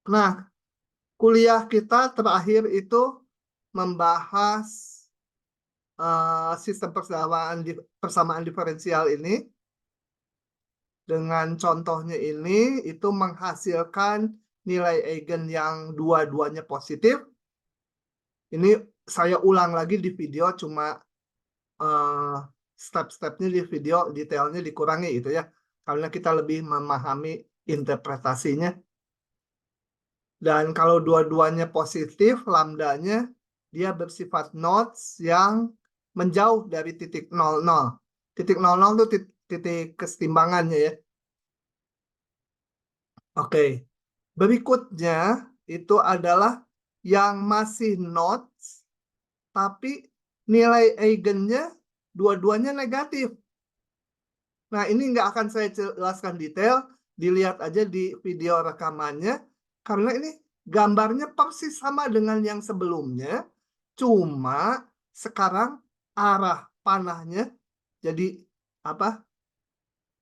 Nah, kuliah kita terakhir itu membahas sistem persamaan diferensial ini. Dengan contohnya ini, itu menghasilkan nilai eigen yang dua-duanya positif. Ini saya ulang lagi di video, cuma step-stepnya di video, detailnya dikurangi gitu ya. Karena kita lebih memahami interpretasinya. Dan kalau dua-duanya positif, lambdanya dia bersifat nodes yang menjauh dari titik 00. Titik 00 itu titik kesetimbangannya ya. Oke. Berikutnya itu adalah yang masih nodes, tapi nilai eigennya dua-duanya negatif. Nah, ini nggak akan saya jelaskan detail, dilihat aja di video rekamannya, karena ini gambarnya persis sama dengan yang sebelumnya, cuma sekarang arah panahnya jadi apa?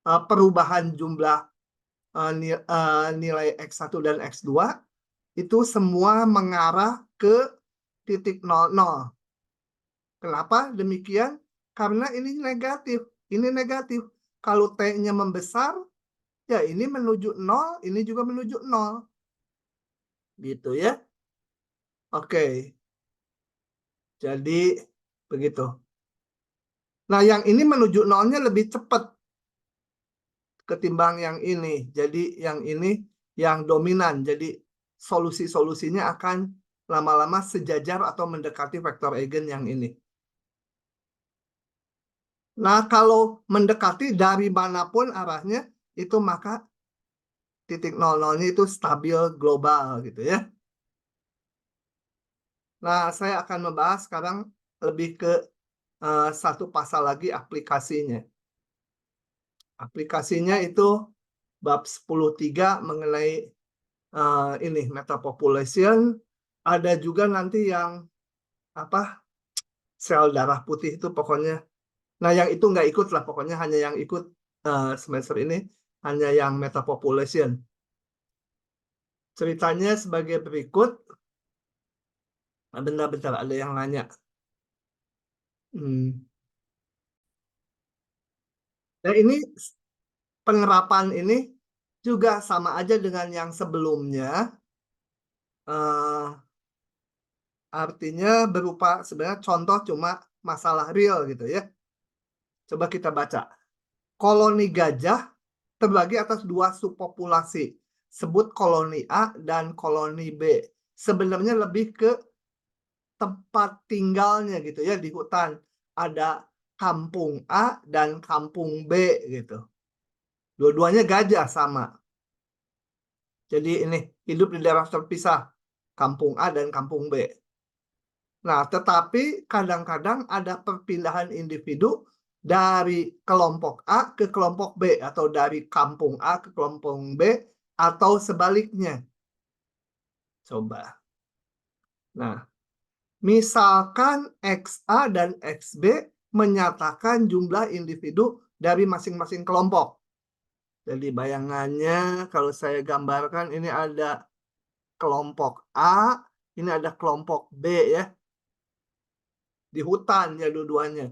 Perubahan jumlah nilai X1 dan X2 itu semua mengarah ke titik 00. Kenapa demikian? Karena ini negatif. Ini negatif. Kalau T-nya membesar, ya ini menuju 0, ini juga menuju 0. Gitu ya. Oke. Jadi begitu. Nah, yang ini menuju 0-nya lebih cepat ketimbang yang ini. Jadi yang ini yang dominan. Jadi solusi-solusinya akan lama-lama sejajar atau mendekati vektor eigen yang ini. Nah, kalau mendekati dari manapun arahnya, itu maka titik 00-nya itu stabil global gitu ya. Nah, saya akan membahas sekarang lebih ke satu pasal lagi aplikasinya. Aplikasinya itu bab 10.3 mengenai ini metapopulation. Ada juga nanti yang apa sel darah putih itu pokoknya. Nah, yang itu nggak ikut lah, pokoknya hanya yang ikut semester ini hanya yang metapopulation. Ceritanya sebagai berikut. Bentar-bentar, ada yang nanya. Nah, ini penerapan ini juga sama aja dengan yang sebelumnya. Artinya berupa sebenarnya contoh cuma masalah real gitu ya. Coba kita baca. Koloni gajah terbagi atas dua subpopulasi. Sebut koloni A dan koloni B. Sebenarnya lebih ke tempat tinggalnya gitu ya di hutan. Ada kampung A dan kampung B gitu. Dua-duanya gajah sama. Jadi ini hidup di daerah terpisah. Kampung A dan kampung B. Nah, tetapi kadang-kadang ada perpindahan individu dari kelompok A ke kelompok B. Atau dari kampung A ke kelompok B. Atau sebaliknya. Coba. Nah, misalkan XA dan XB menyatakan jumlah individu dari masing-masing kelompok. Jadi bayangannya kalau saya gambarkan ini ada kelompok A, ini ada kelompok B ya. Di hutan ya dua-duanya.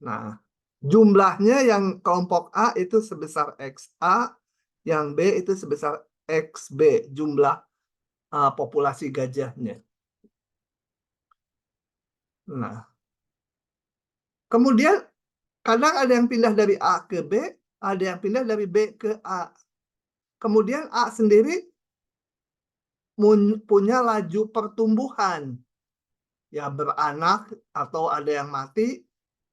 Nah, jumlahnya yang kelompok A itu sebesar XA, yang B itu sebesar XB, jumlah populasi gajahnya. Nah, kemudian kadang ada yang pindah dari A ke B, ada yang pindah dari B ke A. Kemudian A sendiri punya laju pertumbuhan. Ya beranak atau ada yang mati,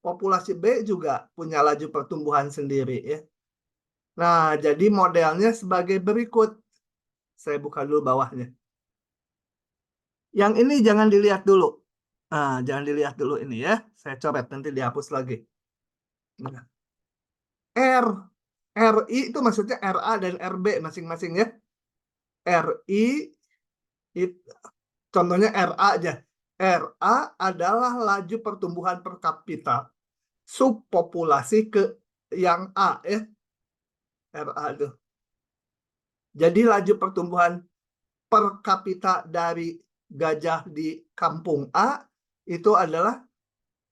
populasi B juga punya laju pertumbuhan sendiri ya. Nah, jadi modelnya sebagai berikut. Saya buka dulu bawahnya. Yang ini jangan dilihat dulu. Nah, jangan dilihat dulu ini ya. Saya coret nanti dihapus lagi. Nah. RI itu maksudnya RA dan RB masing-masing ya. RI contohnya RA aja. RA adalah laju pertumbuhan per kapita subpopulasi ke yang A ya. RA itu. Jadi laju pertumbuhan per kapita dari gajah di kampung A itu adalah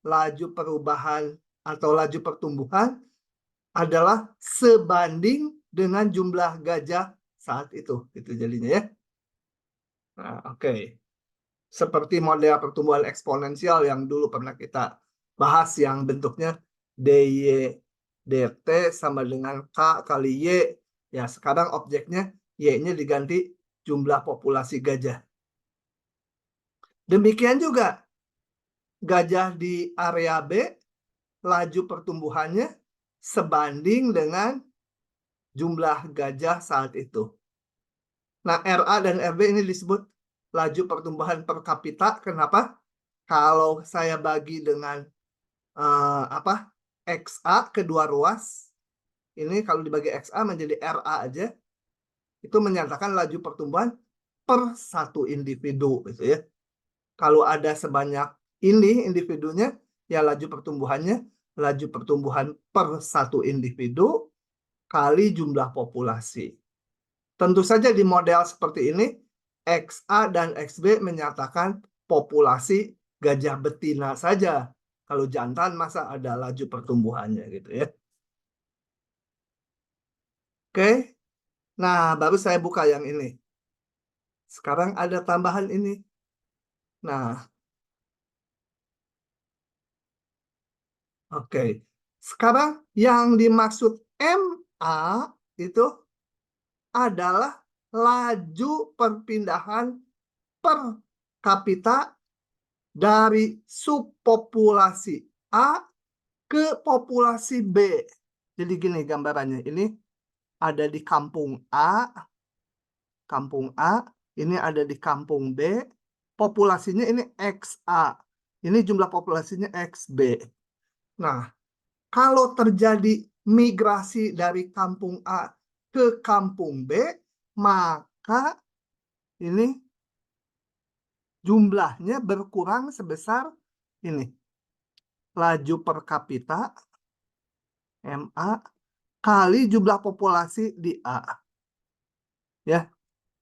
laju perubahan atau laju pertumbuhan adalah sebanding dengan jumlah gajah saat itu. Itu jadinya ya. Nah, oke. Seperti model pertumbuhan eksponensial yang dulu pernah kita bahas yang bentuknya DY DT sama dengan K kali Y. Ya, sekarang objeknya Y-nya diganti jumlah populasi gajah. Demikian juga gajah di area B, laju pertumbuhannya sebanding dengan jumlah gajah saat itu. Nah, RA dan RB ini disebut laju pertumbuhan per kapita. Kenapa? Kalau saya bagi dengan XA kedua ruas, ini kalau dibagi XA menjadi RA aja, itu menyatakan laju pertumbuhan per satu individu gitu ya. Kalau ada sebanyak ini individunya, ya laju pertumbuhannya laju pertumbuhan per satu individu kali jumlah populasi. Tentu saja di model seperti ini, XA dan XB menyatakan populasi gajah betina saja. Kalau jantan masa ada laju pertumbuhannya gitu ya. Oke. Nah, baru saya buka yang ini. Sekarang ada tambahan ini. Nah, oke. Sekarang yang dimaksud MA itu adalah laju perpindahan per kapita dari subpopulasi A ke populasi B. Jadi gini gambarannya. Ini ada di kampung A, ini ada di kampung B, populasinya ini XA. Ini jumlah populasinya XB. Nah, kalau terjadi migrasi dari kampung A ke kampung B, maka ini jumlahnya berkurang sebesar ini. Laju per kapita MA kali jumlah populasi di A. Ya.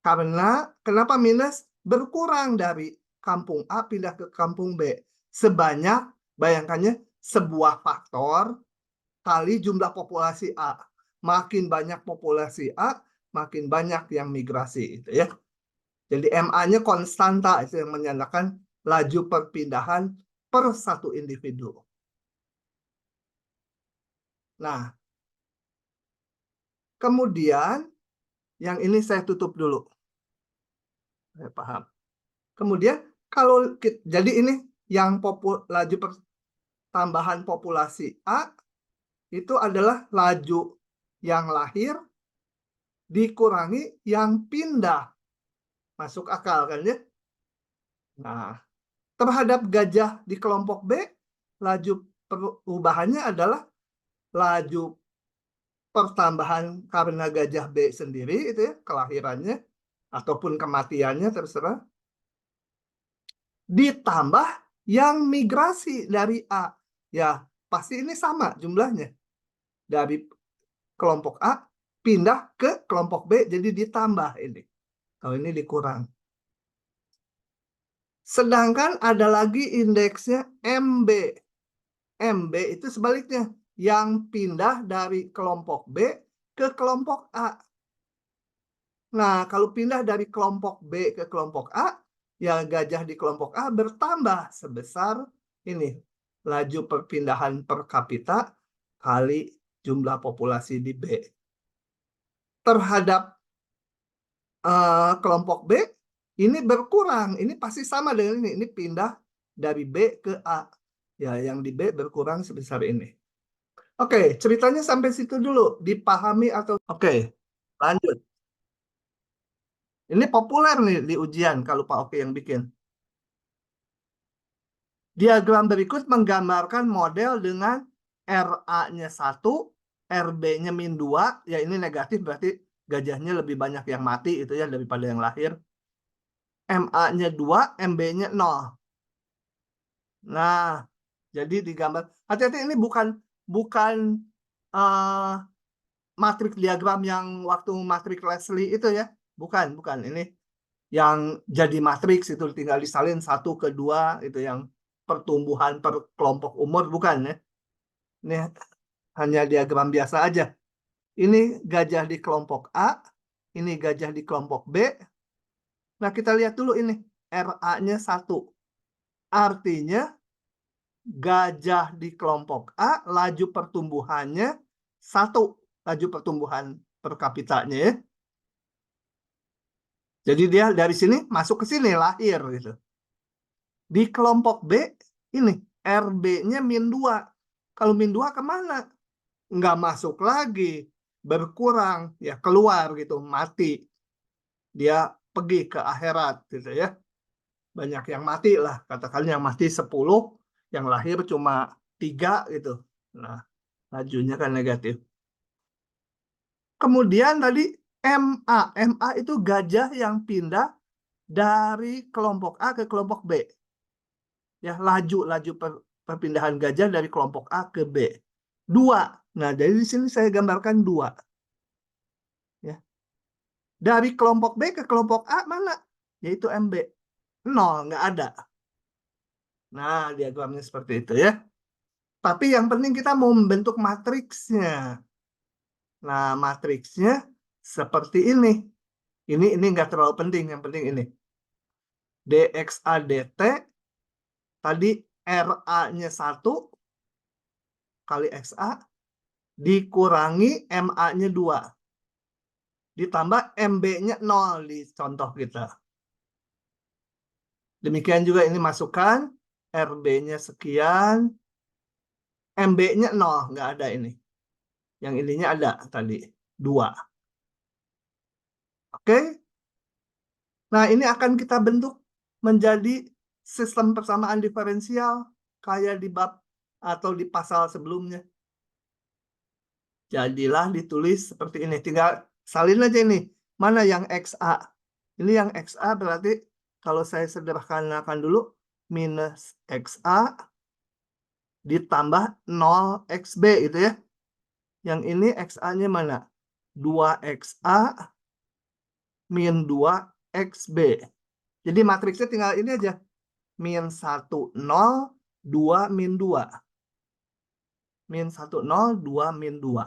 Karena kenapa minus? Berkurang dari kampung A pindah ke kampung B. Sebanyak, bayangkannya, sebuah faktor kali jumlah populasi A. Makin banyak populasi A, makin banyak yang migrasi. Itu ya. Jadi MA-nya konstanta, itu yang menyatakan laju perpindahan per satu individu. Nah, kemudian yang ini saya tutup dulu. Saya paham. Kemudian kalau jadi ini yang laju tambahan populasi A itu adalah laju yang lahir dikurangi yang pindah. Masuk akal kan ya? Nah, terhadap gajah di kelompok B, laju perubahannya adalah laju pertambahan karena gajah B sendiri itu ya, kelahirannya ataupun kematiannya terserah. Ditambah yang migrasi dari A. Ya, pasti ini sama jumlahnya. Dari kelompok A pindah ke kelompok B jadi ditambah ini. Kalau ini dikurang. Sedangkan ada lagi indeksnya MB. MB itu sebaliknya. Yang pindah dari kelompok B ke kelompok A. Nah, kalau pindah dari kelompok B ke kelompok A, ya gajah di kelompok A bertambah sebesar ini. Laju perpindahan per kapita kali jumlah populasi di B. Terhadap kelompok B, ini berkurang. Ini pasti sama dengan ini. Ini pindah dari B ke A. Ya, yang di B berkurang sebesar ini. Oke, ceritanya sampai situ dulu. Dipahami atau... Oke, lanjut. Ini populer nih di ujian kalau Pak Oke yang bikin. Diagram berikut menggambarkan model dengan RA-nya 1, RB-nya min 2. Ya ini negatif berarti gajahnya lebih banyak yang mati itu ya daripada yang lahir. MA-nya 2, MB-nya 0. Nah, jadi digambar. Hati-hati ini bukan matrik diagram yang waktu matrik Leslie itu ya. Bukan. Ini yang jadi matriks itu tinggal disalin 1 ke 2 itu yang pertumbuhan per kelompok umur, bukan ya. Ini hanya diagram biasa aja. Ini gajah di kelompok A, ini gajah di kelompok B. Nah, kita lihat dulu ini RA-nya 1. Artinya gajah di kelompok A laju pertumbuhannya 1, laju pertumbuhan per kapitanya ya. Jadi dia dari sini masuk ke sini lahir gitu. Di kelompok B ini RB-nya -2. Kalau -2 kemana? Nggak masuk lagi, berkurang ya, keluar gitu, mati. Dia pergi ke akhirat gitu ya. Banyak yang mati lah, katakan yang mati 10, yang lahir cuma 3 gitu. Nah, lajunya kan negatif. Kemudian tadi MA itu gajah yang pindah dari kelompok A ke kelompok B. Ya, laju perpindahan gajah dari kelompok A ke B. 2. Nah, dari sini saya gambarkan 2. Ya. Dari kelompok B ke kelompok A mana? Yaitu MB. 0, nggak ada. Nah, diagramnya seperti itu ya. Tapi yang penting kita mau membentuk matriksnya. Nah, matriksnya seperti ini. Ini nggak terlalu penting, yang penting ini. DXA DT, tadi RA-nya 1 kali XA, dikurangi MA-nya 2. Ditambah MB-nya 0 di contoh kita. Demikian juga ini masukkan, RB-nya sekian, MB-nya 0, nggak ada ini. Yang ininya ada tadi, 2. Oke? Nah, ini akan kita bentuk menjadi sistem persamaan diferensial kayak di bab atau di pasal sebelumnya. Jadilah ditulis seperti ini. Tinggal salin aja ini. Mana yang XA? Ini yang XA berarti kalau saya sederhanakan dulu, minus XA ditambah 0XB gitu ya. Yang ini XA-nya mana? 2XA min 2XB. Jadi matriksnya tinggal ini aja. Min 1, 0, 2, min 2. Min 1, 0, 2, min 2.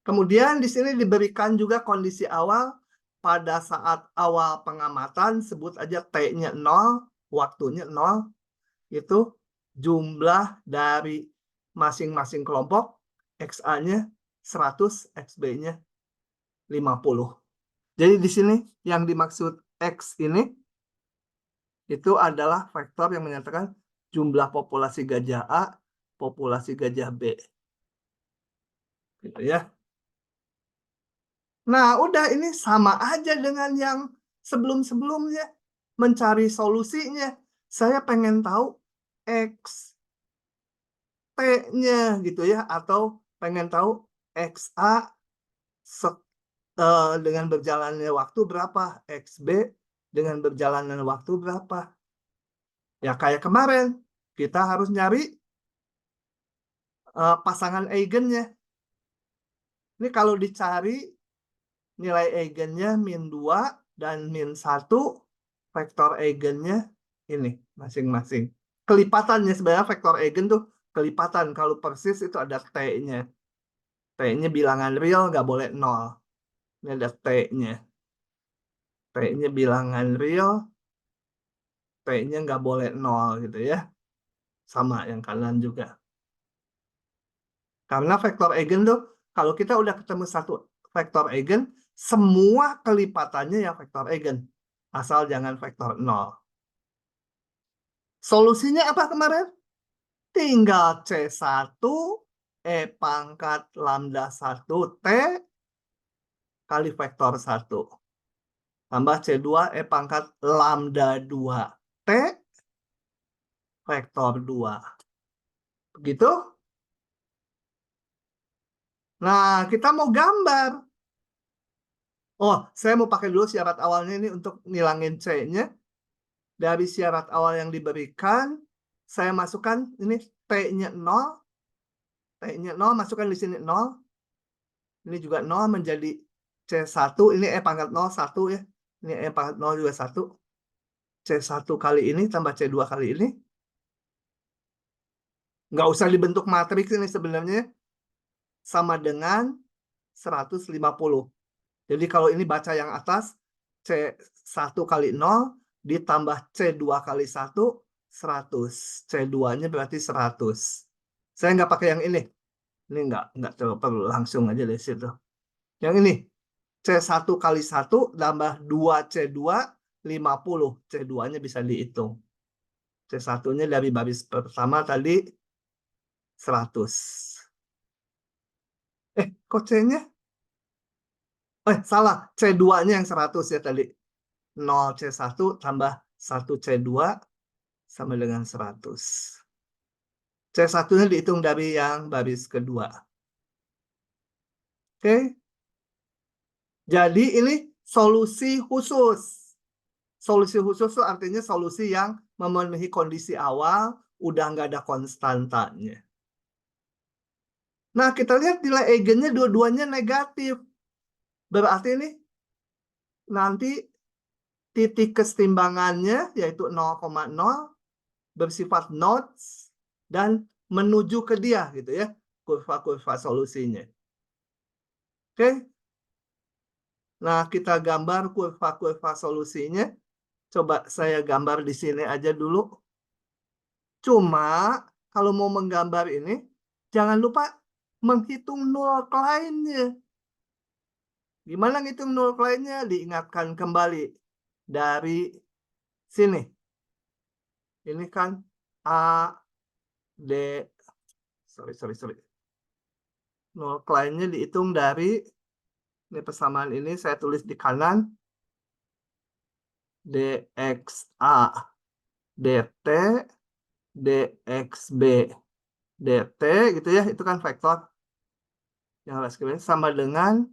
Kemudian di sini diberikan juga kondisi awal pada saat awal pengamatan, sebut aja T-nya 0, waktunya 0, itu jumlah dari masing-masing kelompok, XA-nya 100, XB-nya 50. Jadi di sini yang dimaksud X ini itu adalah vektor yang menyatakan jumlah populasi gajah A, populasi gajah B. Gitu ya. Nah, udah ini sama aja dengan yang sebelum-sebelumnya. Mencari solusinya. Saya pengen tahu X T-nya gitu ya. Atau pengen tahu XA dengan berjalannya waktu berapa. XB dengan berjalannya waktu berapa. Ya kayak kemarin. Kita harus nyari pasangan eigennya. Ini kalau dicari nilai eigennya -2 dan -1, vektor eigennya ini masing-masing. Kelipatannya sebenarnya vektor eigen tuh kelipatan. Kalau persis itu ada T-nya. T-nya bilangan real nggak boleh 0. Ini ada T-nya. T-nya bilangan real, T-nya nggak boleh 0 gitu ya. Sama yang kanan juga. Karena vektor eigen tuh, kalau kita udah ketemu satu vektor eigen, semua kelipatannya ya vektor eigen. Asal jangan vektor 0. Solusinya apa kemarin? Tinggal C1 E pangkat lambda 1 T kali vektor 1. Tambah C2 E pangkat lambda 2 T vektor 2. Begitu? Nah, kita mau gambar. Oh, saya mau pakai dulu syarat awalnya ini untuk ngilangin C-nya. Dari syarat awal yang diberikan, saya masukkan ini T-nya 0. T-nya 0, masukkan di sini 0. Ini juga 0 menjadi C1 ini E pangkat 0, 1 ya. Ini E pangkat 0 juga 1. C1 kali ini tambah C2 kali ini. Nggak usah dibentuk matriks ini sebenarnya. Sama dengan 150. Jadi kalau ini baca yang atas, C1 kali 0 ditambah C2 kali 1, 100. C2-nya berarti 100. Saya nggak pakai yang ini. Ini nggak perlu, langsung aja dari situ. Yang ini, C1 kali 1 tambah 2C2, 50. C2-nya bisa dihitung. C1-nya dari baris pertama tadi 100. Kok C-nya? Salah. C2-nya yang 100 ya tadi. 0C1 tambah 1C2 sama dengan 100. C1-nya dihitung dari yang baris kedua. Oke. Jadi ini solusi khusus. Solusi khusus itu artinya solusi yang memenuhi kondisi awal, udah nggak ada konstantanya. Nah, kita lihat nilai eigennya dua-duanya negatif. Berarti ini nanti titik kesetimbangannya yaitu 0,0 bersifat nodes dan menuju ke dia gitu ya, kurva-kurva solusinya. Oke. Nah, kita gambar kurva-kurva solusinya. Coba saya gambar di sini aja dulu. Cuma kalau mau menggambar ini, jangan lupa menghitung nol lainnya. Gimana ngitung nol lainnya? Diingatkan kembali dari sini. Ini kan A, D, sorry. Nol lainnya dihitung dari, ini persamaan ini saya tulis di kanan, dxa, dt, dxb, dt gitu ya, itu kan vektor yang harus kita sama dengan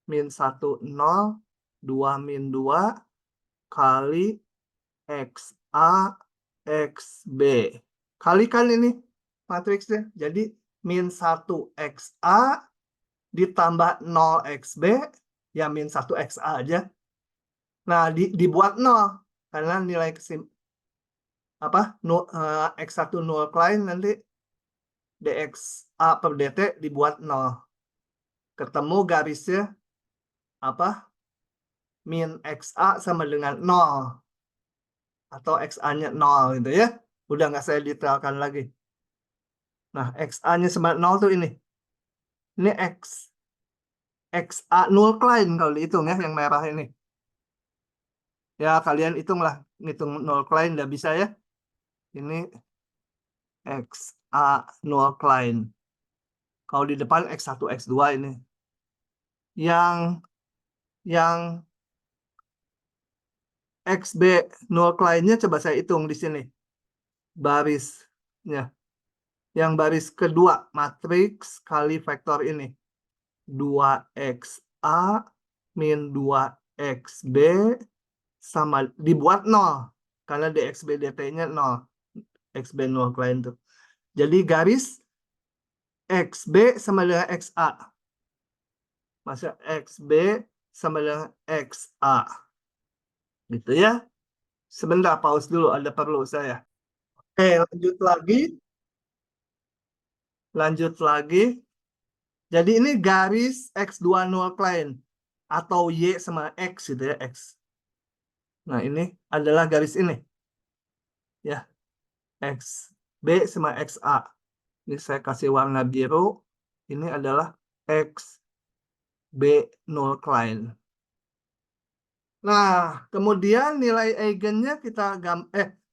min 1, 0, 2, min 2 kali xa, xb. Kalikan ini matriksnya. Jadi min 1 xa ditambah 0 xb, ya min 1 xa aja. Nah, dibuat 0. Karena nilai x1 0 lain nanti dxa per dt dibuat 0. Ketemu garisnya min xa sama dengan 0. Atau xa-nya 0 gitu ya. Udah nggak saya detailkan lagi. Nah, xa-nya sama 0 tuh ini. Ini xa 0 lain kalau dihitung ya, yang merah ini. Ya, kalian hitunglah. Ngitung 0 lain udah bisa ya. Ini xa 0 lain. Kalau di depan x1, x2 ini. Yang xb 0 lainnya coba saya hitung di sini. Barisnya. Yang baris kedua, matriks kali vektor ini. 2xa min 2xb sama dibuat 0. Karena dxb dt-nya 0. xb 0 lain tuh. Jadi garis xb sama dengan xa. Masa xb sama dengan xa. Gitu ya. Sebentar, pause dulu. Ada perlu saya. Oke, lanjut lagi. Jadi ini garis x20 lain. Atau y sama x gitu ya, x. Nah, ini adalah garis ini. Ya, xb sama xa. Ini saya kasih warna biru. Ini adalah xb 0 lain. Nah, kemudian nilai eigennya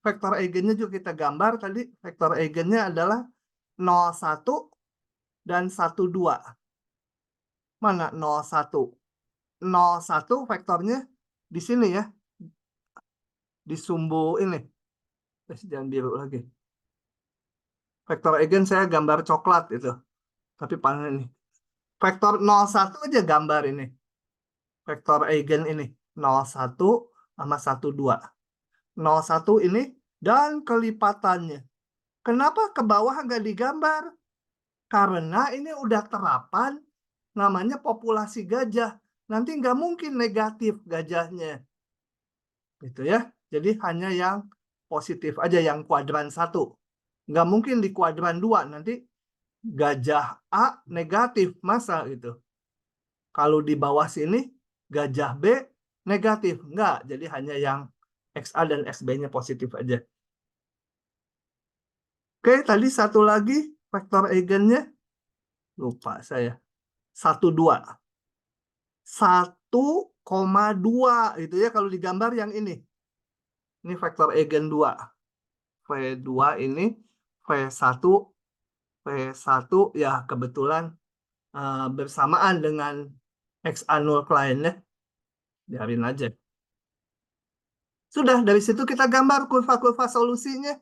vektor eigennya juga kita gambar tadi. Vektor eigennya adalah 01 dan 12. Mana 01? 01 vektornya di sini ya. Di sumbu ini. Jangan biru lagi. Vektor eigen saya gambar coklat itu. Tapi paling ini. Vektor 01 aja gambar ini. Vektor eigen ini. 01 sama 12. 01 ini dan kelipatannya. Kenapa ke bawah nggak digambar? Karena ini udah terapan namanya populasi gajah. nanti nggak mungkin negatif gajahnya. Gitu ya. Jadi hanya yang positif aja, yang kuadran 1. Nggak mungkin di kuadran 2, nanti gajah A negatif, masa gitu. Kalau di bawah sini, gajah B negatif. Nggak, jadi hanya yang XA dan XB-nya positif aja. Oke, tadi satu lagi vektor eigennya. Lupa saya. 1,2. 1,2 gitu ya kalau digambar yang ini. Ini vektor eigen 2. V2 ini V1 V1 ya kebetulan bersamaan dengan XA0 kliennya. Biarin aja. Sudah, dari situ kita gambar kurva-kurva solusinya.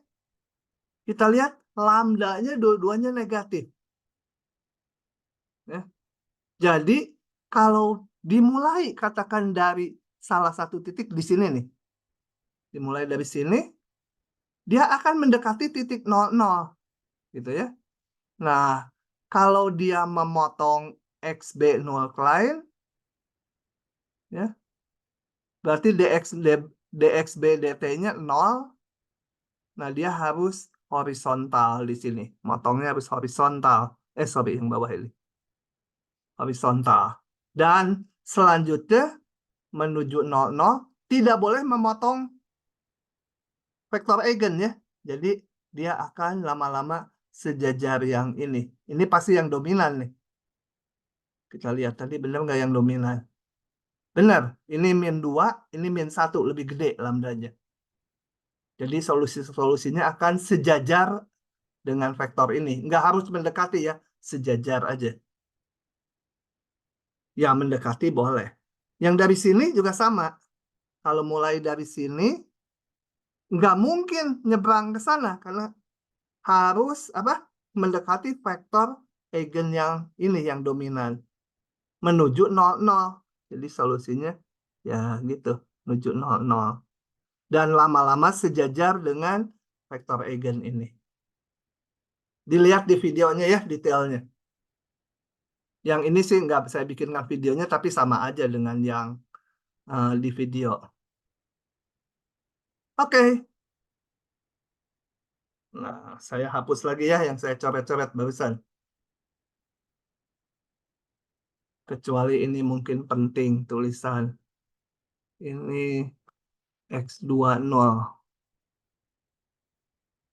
Kita lihat lambdanya dua-duanya negatif. Ya. Jadi kalau dimulai katakan dari salah satu titik di sini nih. Dimulai dari sini, dia akan mendekati titik 00. Gitu ya. Nah, kalau dia memotong XB0 klien, ya, berarti DXB DT-nya 0. Nah, dia harus horizontal di sini. Motongnya harus horizontal. Sorry, yang bawah ini. Horizontal. Dan selanjutnya menuju 00, tidak boleh memotong vektor eigen ya. Jadi dia akan lama-lama sejajar yang ini. Ini pasti yang dominan nih. Kita lihat tadi benar nggak yang dominan? Benar, ini min 2, ini min 1, lebih gede lambdanya. Jadi solusi-solusinya akan sejajar dengan vektor ini. Nggak harus mendekati ya, sejajar aja. Ya, mendekati boleh. Yang dari sini juga sama. Kalau mulai dari sini, nggak mungkin nyebrang ke sana, karena harus mendekati vektor eigen yang ini, yang dominan. Menuju 00. Jadi solusinya ya gitu, menuju 00. Dan lama-lama sejajar dengan vektor eigen ini. Dilihat di videonya ya detailnya. Yang ini sih nggak saya bikinkan videonya, tapi sama aja dengan yang di video. Oke. Nah, saya hapus lagi ya yang saya coret-coret barusan. Kecuali ini mungkin penting tulisan. Ini X20.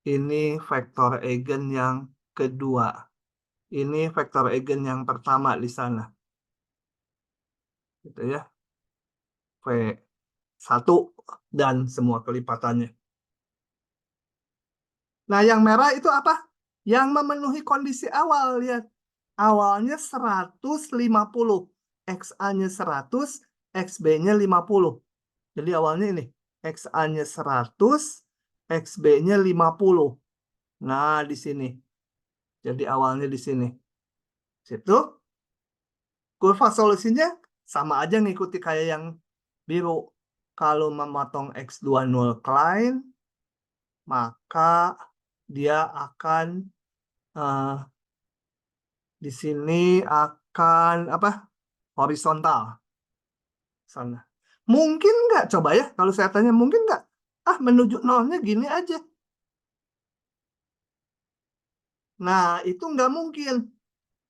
Ini vektor eigen yang kedua. Ini vektor eigen yang pertama di sana. Gitu ya. V1 dan semua kelipatannya. Nah, yang merah itu apa? Yang memenuhi kondisi awal, lihat. Awalnya 150. XA-nya 100, XB-nya 50. Jadi awalnya ini. XA-nya 100, XB-nya 50. Nah, di sini. Jadi awalnya di sini. Situ. Kurva solusinya sama aja ngikuti kayak yang biru. Kalau memotong X20 client, maka dia akan di sini akan horizontal sana. Mungkin nggak, coba ya kalau saya tanya, mungkin nggak? Menuju 0-nya gini aja. Nah, itu nggak mungkin.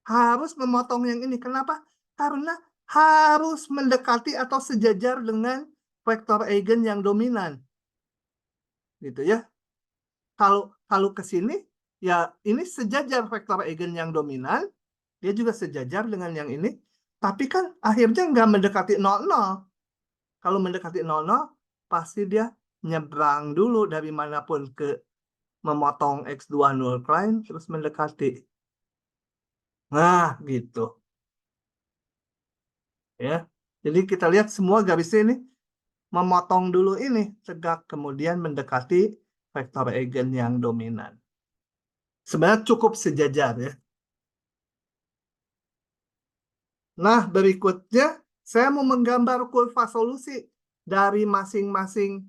Harus memotong yang ini. Kenapa? Karena harus mendekati atau sejajar dengan vektor eigen yang dominan. Gitu ya. Kalau ke sini, ya ini sejajar vektor eigen yang dominan, dia juga sejajar dengan yang ini, tapi kan akhirnya nggak mendekati 00. Kalau mendekati 00, pasti dia nyebrang dulu dari manapun ke memotong X20 client, terus mendekati. Nah, gitu. Ya. Jadi kita lihat semua garis ini memotong dulu ini tegak, kemudian mendekati vektor eigen yang dominan. Sebenarnya cukup sejajar ya. Nah, berikutnya saya mau menggambar kurva solusi dari masing-masing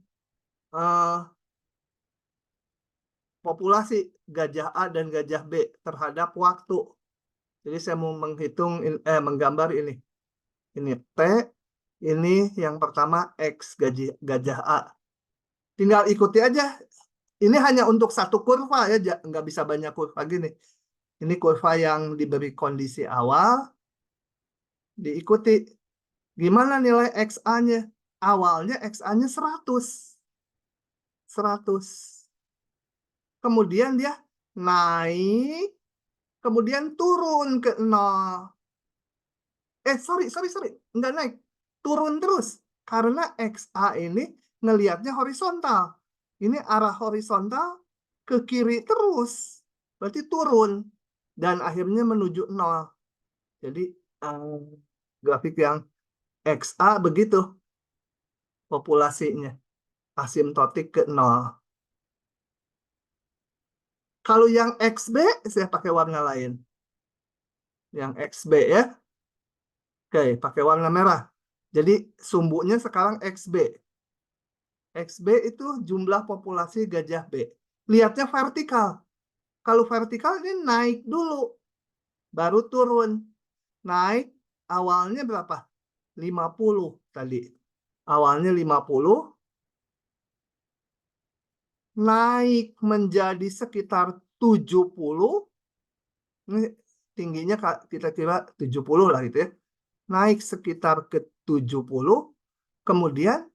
populasi gajah A dan gajah B terhadap waktu. Jadi saya mau menggambar ini. Ini T, ini yang pertama X gajah A. Tinggal ikuti aja. Ini hanya untuk satu kurva ya, nggak bisa banyak kurva gini. Ini kurva yang diberi kondisi awal, diikuti. Gimana nilai XA-nya? Awalnya XA-nya 100. 100. Kemudian dia naik, kemudian turun ke 0. Sorry. Nggak naik. Turun terus. Karena XA ini ngelihatnya horizontal. Ini arah horizontal ke kiri terus. Berarti turun. Dan akhirnya menuju 0. Jadi grafik yang XA begitu populasinya. Asimptotik ke 0. Kalau yang XB, saya pakai warna lain. Yang XB ya. Oke, pakai warna merah. Jadi sumbunya sekarang XB. XB itu jumlah populasi gajah B. Lihatnya vertikal. Kalau vertikal ini naik dulu. Baru turun. Naik awalnya berapa? 50 tadi. Awalnya 50. Naik menjadi sekitar 70. Ini tingginya kita kira 70 lah gitu ya. Naik sekitar ke 70. Kemudian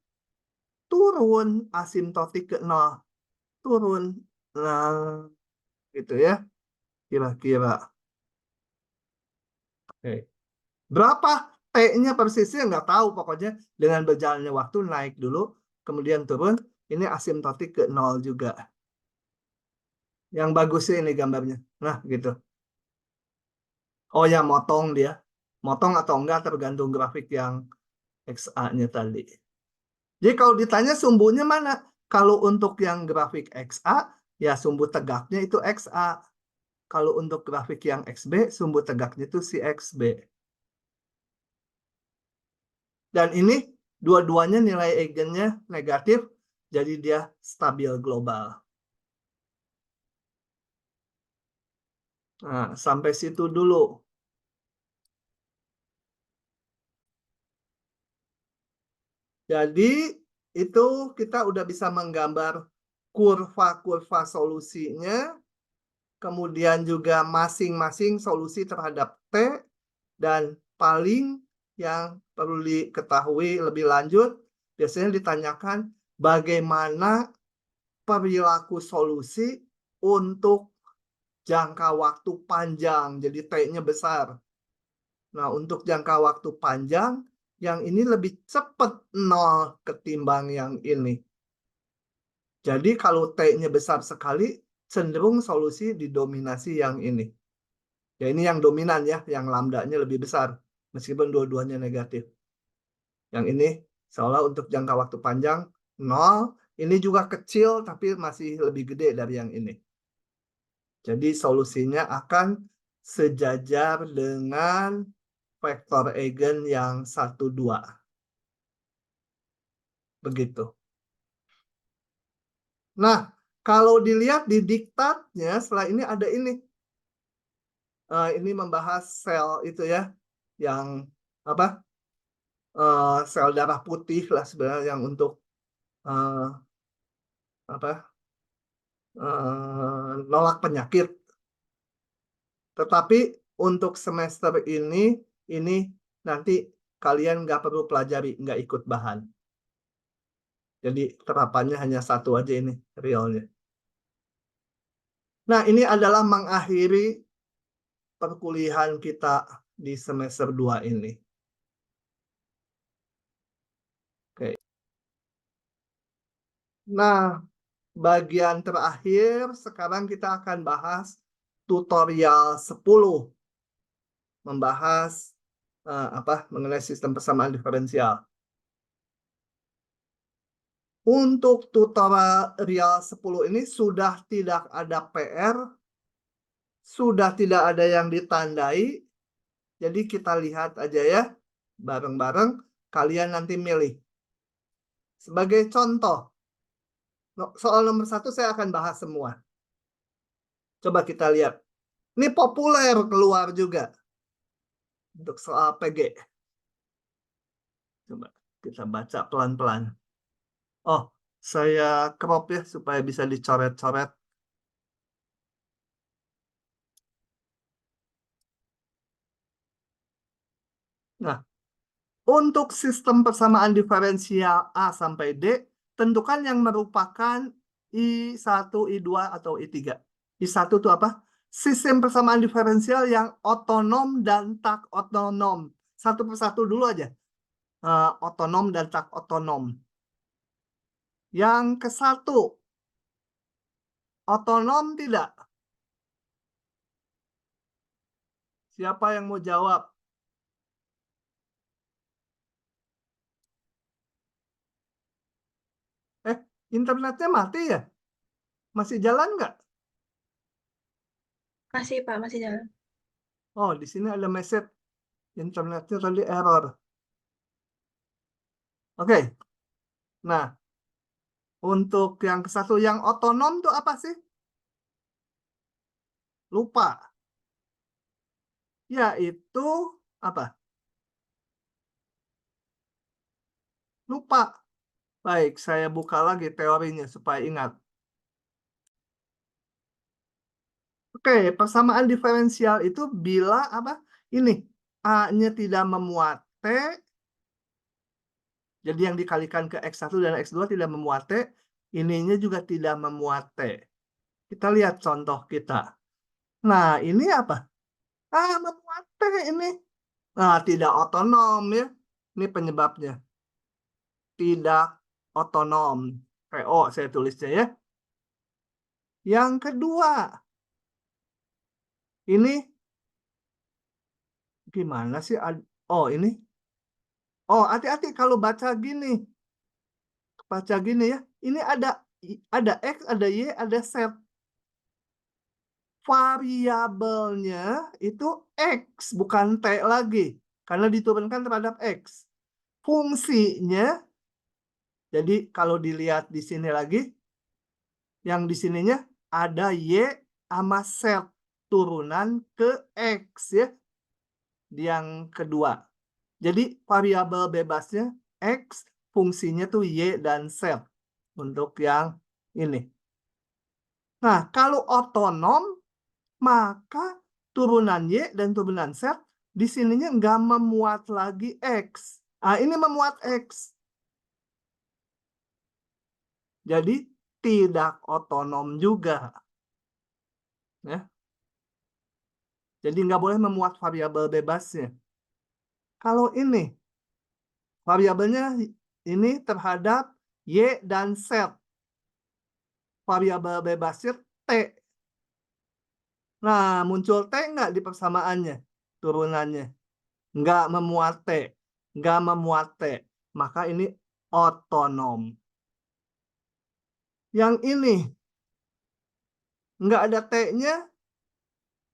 turun asimptotik ke 0. Turun. Nah, gitu ya. Kira-kira. Oke. Berapa T-nya persisnya nggak tahu. Pokoknya dengan berjalannya waktu naik dulu. Kemudian turun. Ini asimptotik ke 0 juga. Yang bagusnya ini gambarnya. Nah, gitu. Oh ya, motong dia. Motong atau enggak tergantung grafik yang XA-nya tadi. Jadi kalau ditanya sumbunya mana? Kalau untuk yang grafik XA, ya sumbu tegaknya itu XA. Kalau untuk grafik yang XB, sumbu tegaknya itu si XB. Dan ini dua-duanya nilai eigennya negatif, jadi dia stabil global. Nah, sampai situ dulu. Jadi itu kita udah bisa menggambar kurva-kurva solusinya, kemudian juga masing-masing solusi terhadap T, dan paling yang perlu diketahui lebih lanjut, biasanya ditanyakan bagaimana perilaku solusi untuk jangka waktu panjang, jadi T-nya besar. Nah, untuk jangka waktu panjang, yang ini lebih cepat 0 ketimbang yang ini. Jadi kalau T-nya besar sekali, cenderung solusi didominasi yang ini. Ya ini yang dominan ya, yang lambdanya lebih besar. Meskipun dua-duanya negatif. Yang ini seolah untuk jangka waktu panjang 0. Ini juga kecil tapi masih lebih gede dari yang ini. Jadi solusinya akan sejajar dengan vektor eigen yang 1, 2. Begitu. Nah, kalau dilihat di diktatnya, setelah ini ada ini. Ini membahas sel itu ya, yang apa? Sel darah putih lah sebenarnya yang untuk apa? Nolak penyakit. Tetapi untuk semester ini nanti kalian nggak perlu pelajari, nggak ikut bahan. Jadi terapannya hanya satu aja ini realnya. Nah, ini adalah mengakhiri perkuliahan kita di semester 2 ini. Oke. Nah, bagian terakhir sekarang kita akan bahas tutorial 10. Membahas mengenai sistem persamaan diferensial. Untuk tutorial 10 ini sudah tidak ada PR, sudah tidak ada yang ditandai. Jadi kita lihat aja ya, bareng-bareng kalian nanti milih. Sebagai contoh, soal nomor 1 saya akan bahas semua. Coba kita lihat. Ini populer keluar juga untuk soal PG. Coba kita baca pelan-pelan. Oh, saya crop ya supaya bisa dicoret-coret. Nah, untuk sistem persamaan diferensial A sampai D, tentukan yang merupakan I1, I2, atau I3. I1 itu apa? Sistem persamaan diferensial yang otonom dan tak otonom. Satu persatu dulu aja. Otonom dan tak otonom. Yang ke satu, otonom tidak? Siapa yang mau jawab? Internetnya mati ya? Masih jalan nggak? Masih, Pak, masih jalan. Oh, di sini ada message. Internetnya tadi error. Oke. Nah, untuk yang ke satu, yang otonom tuh apa sih? Lupa. Yaitu apa? Lupa. Baik, saya buka lagi teorinya supaya ingat. Oke, persamaan diferensial itu bila apa? Ini A-nya tidak memuat T, jadi yang dikalikan ke X1 dan X2 tidak memuat T, ininya juga tidak memuat T. Kita lihat contoh kita. Nah, ini apa? Memuat T ini. Nah, tidak otonom ya. Ini penyebabnya. Tidak otonom. PO saya tulisnya ya. Yang kedua, ini gimana sih? Oh, ini. Oh, hati-hati kalau baca gini. Baca gini ya. Ini ada X, ada Y, ada Z. Variabelnya itu X, bukan T lagi. Karena diturunkan terhadap X. Fungsinya, jadi kalau dilihat di sini lagi, yang di sininya ada Y sama Z turunan ke X ya. Yang kedua. Jadi variabel bebasnya X, fungsinya tuh Y dan Z. Untuk yang ini. Nah, kalau otonom, maka turunan Y dan turunan Z di sininya nggak memuat lagi X. Ini memuat X. Jadi tidak otonom juga. Ya. Jadi nggak boleh memuat variabel bebasnya. Kalau ini, variabelnya ini terhadap Y dan Z. Variabel bebasnya T. Nah, muncul T nggak di persamaannya? Turunannya. Nggak memuat T. Nggak memuat T. Maka ini otonom. Yang ini, nggak ada T-nya,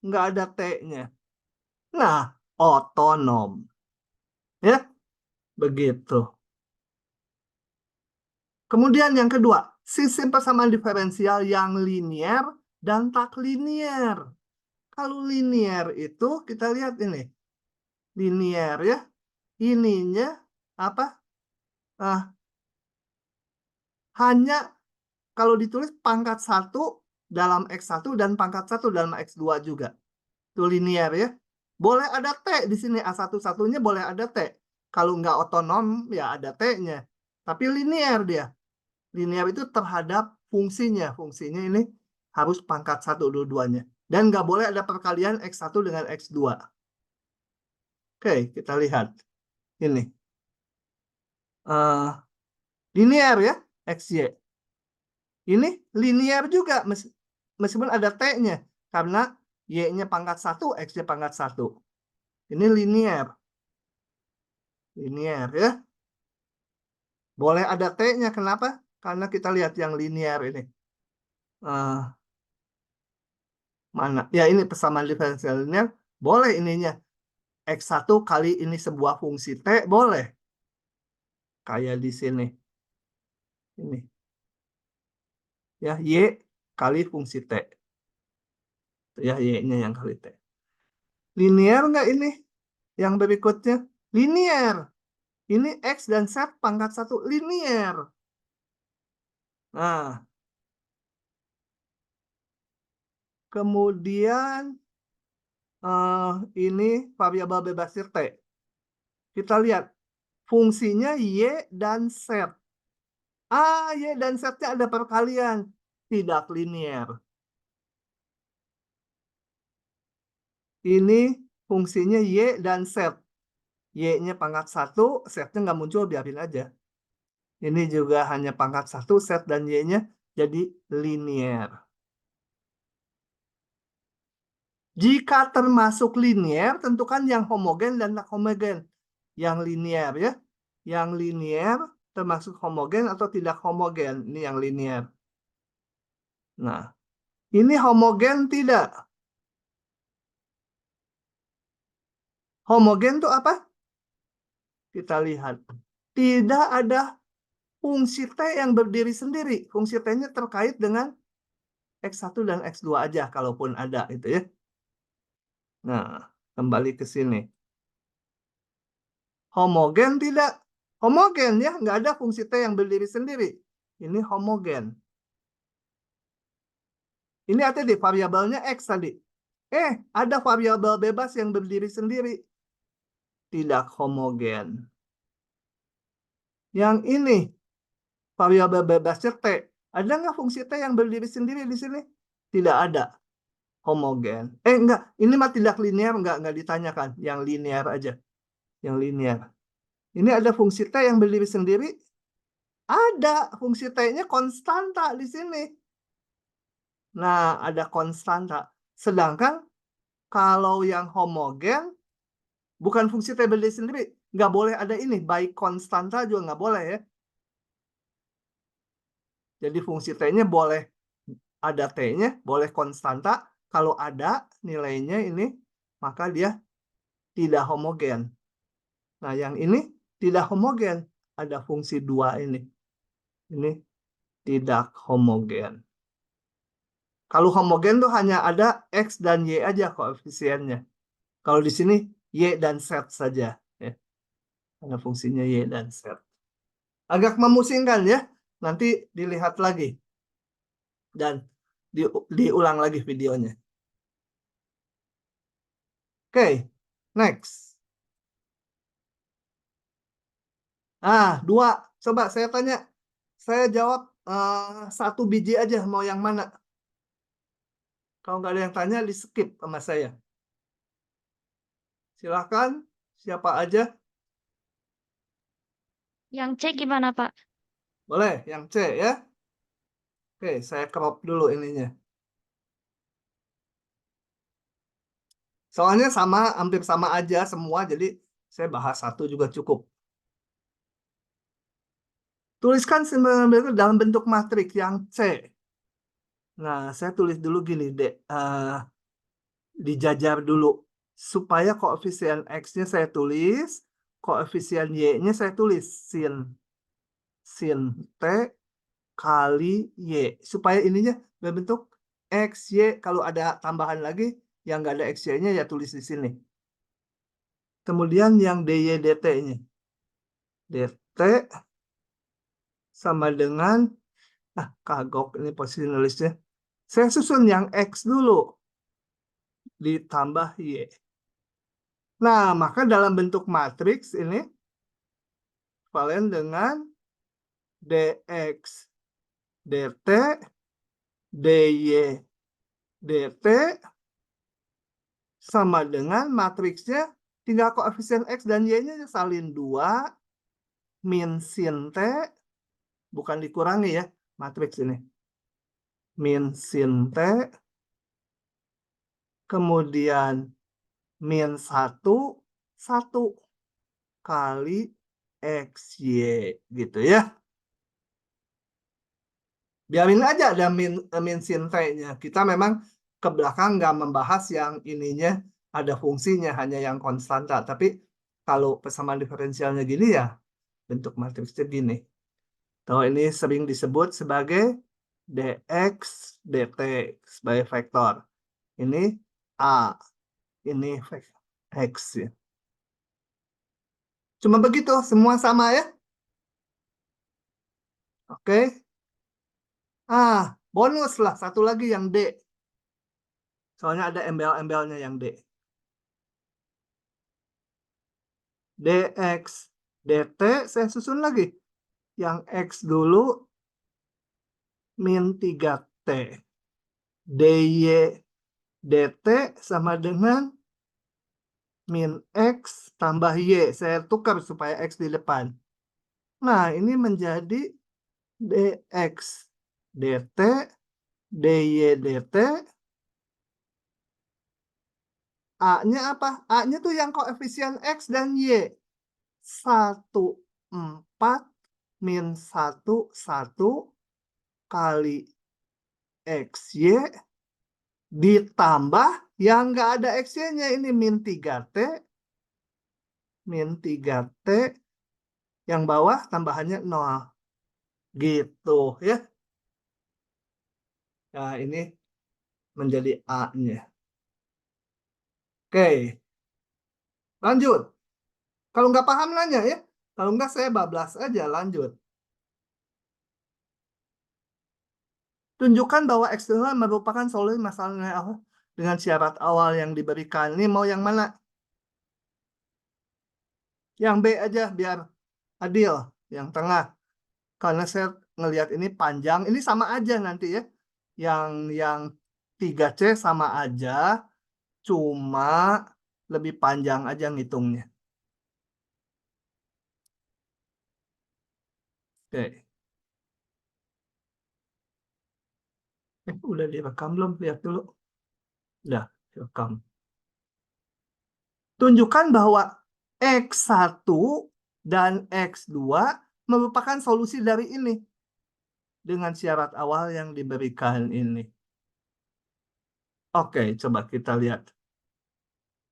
nggak ada T-nya. Nah, otonom. Ya, begitu. Kemudian yang kedua, sistem persamaan diferensial yang linier dan tak linier. Kalau linier itu, kita lihat ini. Linier ya, ininya apa? Ah, hanya kalau ditulis pangkat 1 dalam X1 dan pangkat 1 dalam X2 juga. Itu linier ya. Boleh ada T di sini, A1-1-nya boleh ada T. Kalau nggak otonom, ya ada T-nya. Tapi linier dia. Linier itu terhadap fungsinya. Fungsinya ini harus pangkat 1 dua-duanya. Dan nggak boleh ada perkalian X1 dengan X2. Oke, kita lihat. Ini. Linier ya, XY. Ini linier juga, meskipun ada T-nya. Karena Y-nya pangkat 1, X-nya pangkat 1. Ini linier. Linier ya. Boleh ada T-nya, kenapa? Karena kita lihat yang linier ini. Mana? Ya ini persamaan diferensial linier. Boleh ininya. X1 kali ini sebuah fungsi T, boleh. Kayak di sini. Ini. Ya, Y kali fungsi T. Ya, Y-nya yang kali T. Linier nggak ini? Yang berikutnya? Linier. Ini X dan Z pangkat 1 linier. Nah, kemudian ini variabel bebasnya T. Kita lihat fungsinya Y dan Z. Y dan Z-nya ada perkalian. Tidak linier. Ini fungsinya Y dan Z. Y-nya pangkat 1, Z-nya nggak muncul, biarin aja. Ini juga hanya pangkat 1, Z dan Y-nya jadi linier. Jika termasuk linier, tentukan yang homogen dan tak homogen. Yang linier ya. Yang linier termasuk homogen atau tidak homogen. Ini yang linier. Nah, ini homogen tidak. Homogen itu apa? Kita lihat. Tidak ada fungsi T yang berdiri sendiri. Fungsi T-nya terkait dengan X1 dan X2 aja, kalaupun ada itu ya. Nah, kembali ke sini. Homogen tidak. Homogen ya, nggak ada fungsi T yang berdiri sendiri. Ini homogen. Ini ada di variabelnya X tadi. Ada variabel bebas yang berdiri sendiri. Tidak homogen. Yang ini, variabel bebasnya T. Ada nggak fungsi T yang berdiri sendiri di sini? Tidak ada. Homogen. Enggak. Ini mah tidak linear, enggak ditanyakan. Yang linear aja. Yang linear. Ini ada fungsi T yang berdiri sendiri. Ada. Fungsi T-nya konstanta di sini. Nah, ada konstanta. Sedangkan kalau yang homogen, bukan fungsi T berdiri sendiri. Nggak boleh ada ini. Baik konstanta juga nggak boleh ya. Jadi fungsi T-nya boleh ada T-nya, boleh konstanta. Kalau ada nilainya ini, maka dia tidak homogen. Nah, yang ini tidak homogen. Ada fungsi 2 ini. Ini tidak homogen. Kalau homogen tuh hanya ada X dan Y aja koefisiennya. Kalau di sini Y dan Z saja. Ya. Ada fungsinya Y dan Z. Agak memusingkan ya. Nanti dilihat lagi. Dan diulang lagi videonya. Oke, next. 2. Coba saya tanya. Saya jawab 1 biji aja. Mau yang mana? Kalau nggak ada yang tanya, di skip sama saya. Silakan. Siapa aja? Yang C gimana, Pak? Boleh, yang C ya. Oke, saya crop dulu ininya. Soalnya sama, hampir sama aja semua, jadi saya bahas 1 juga cukup. Tuliskan dalam bentuk matriks yang C. Nah, saya tulis dulu gini, deh. Dijajar dulu. Supaya koefisien X-nya saya tulis, koefisien Y-nya saya tulis. Sin T kali Y. Supaya ininya berbentuk X, Y. Kalau ada tambahan lagi, yang nggak ada X, Y-nya ya tulis di sini. Kemudian yang DY, DT-nya. DT sama dengan, kagok ini posisi nulisnya. Saya susun yang X dulu. Ditambah Y. Nah, maka dalam bentuk matriks ini, valen dengan dx dt, dy dt, sama dengan matriksnya, tinggal koefisien X dan Y-nya salin 2, min sin T, bukan dikurangi ya, matriks ini. Min sin T, kemudian min 1, 1 kali XY, gitu ya. Biarin aja ada min sin T-nya. Kita memang ke belakang nggak membahas yang ininya ada fungsinya, hanya yang konstanta. Tapi kalau persamaan diferensialnya gini ya, bentuk matriksnya gini. Tahu ini sering disebut sebagai dx dt sebagai vektor. Ini A, ini X ya. Cuma begitu, semua sama ya. Oke. Bonus lah satu lagi yang D. Soalnya ada embel-embelnya yang D. dx dt saya susun lagi. Yang x dulu min 3t. dy dt sama dengan min x tambah y. Saya tukar supaya x di depan. Nah, ini menjadi dx dt, dy dt. A-nya apa? A-nya tuh yang koefisien x dan y. 1,4 min 1,1 kali xy ditambah yang nggak ada xy-nya ini min 3t. Min 3t yang bawah tambahannya 0. Gitu ya. Nah, ini menjadi A-nya. Oke, lanjut. Kalau nggak paham nanya ya. Kalau nggak saya bablas aja lanjut. Tunjukkan bahwa eksternal merupakan solusi masalah nilai awal dengan syarat awal yang diberikan. Ini mau yang mana? Yang B aja biar adil. Yang tengah. Karena saya ngelihat ini panjang. Ini sama aja nanti ya. Yang 3C sama aja. Cuma lebih panjang aja ngitungnya. Oke. Udah direkam belum? Lihat dulu. Udah direkam. Tunjukkan bahwa X1 dan X2 merupakan solusi dari ini. Dengan syarat awal yang diberikan ini. Oke, coba kita lihat.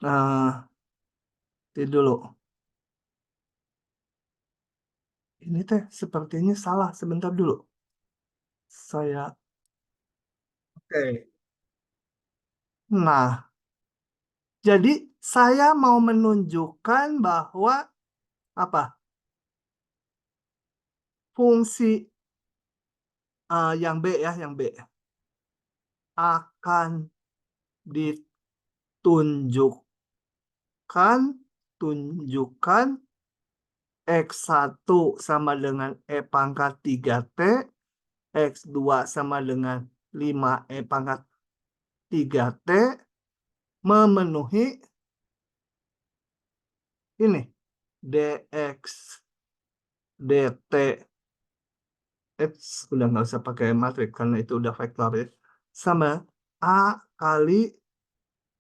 Ini dulu. Ini teh sepertinya salah. Sebentar dulu. Saya. Oke. Nah, jadi saya mau menunjukkan bahwa apa? Fungsi yang B ya, yang B akan tunjukkan X1 sama dengan E pangkat 3T, X2 sama dengan 5E pangkat 3T, memenuhi ini, dx dt, udah nggak usah pakai matriks karena itu udah vektor ya, sama A kali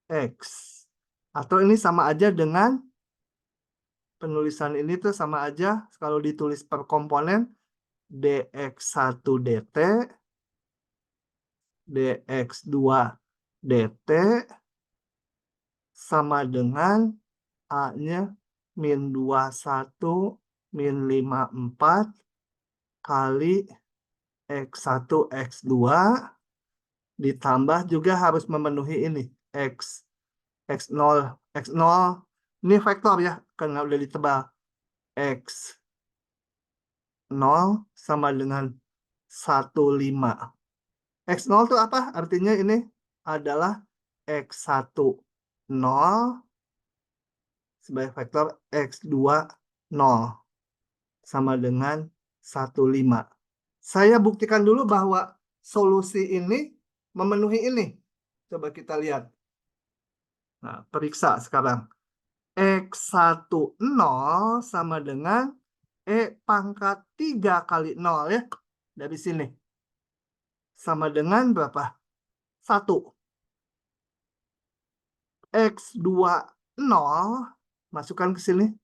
X. Atau ini sama aja dengan penulisan ini tuh sama aja kalau ditulis per komponen dx1 dt, dx2 dt sama dengan A-nya min 21 min 54 kali X1 X2 ditambah juga harus memenuhi ini X0 ini vektor ya karena udah ditebal X0 sama dengan 15. X0 itu apa? Artinya ini adalah X1 0 sebagai vektor X2 0 sama dengan 15. Saya buktikan dulu bahwa solusi ini memenuhi ini. Coba kita lihat. Nah, periksa sekarang. X1 0 sama dengan E pangkat 3 kali 0 ya. Dari sini. Sama dengan berapa? 1. X2 0 masukkan ke sini.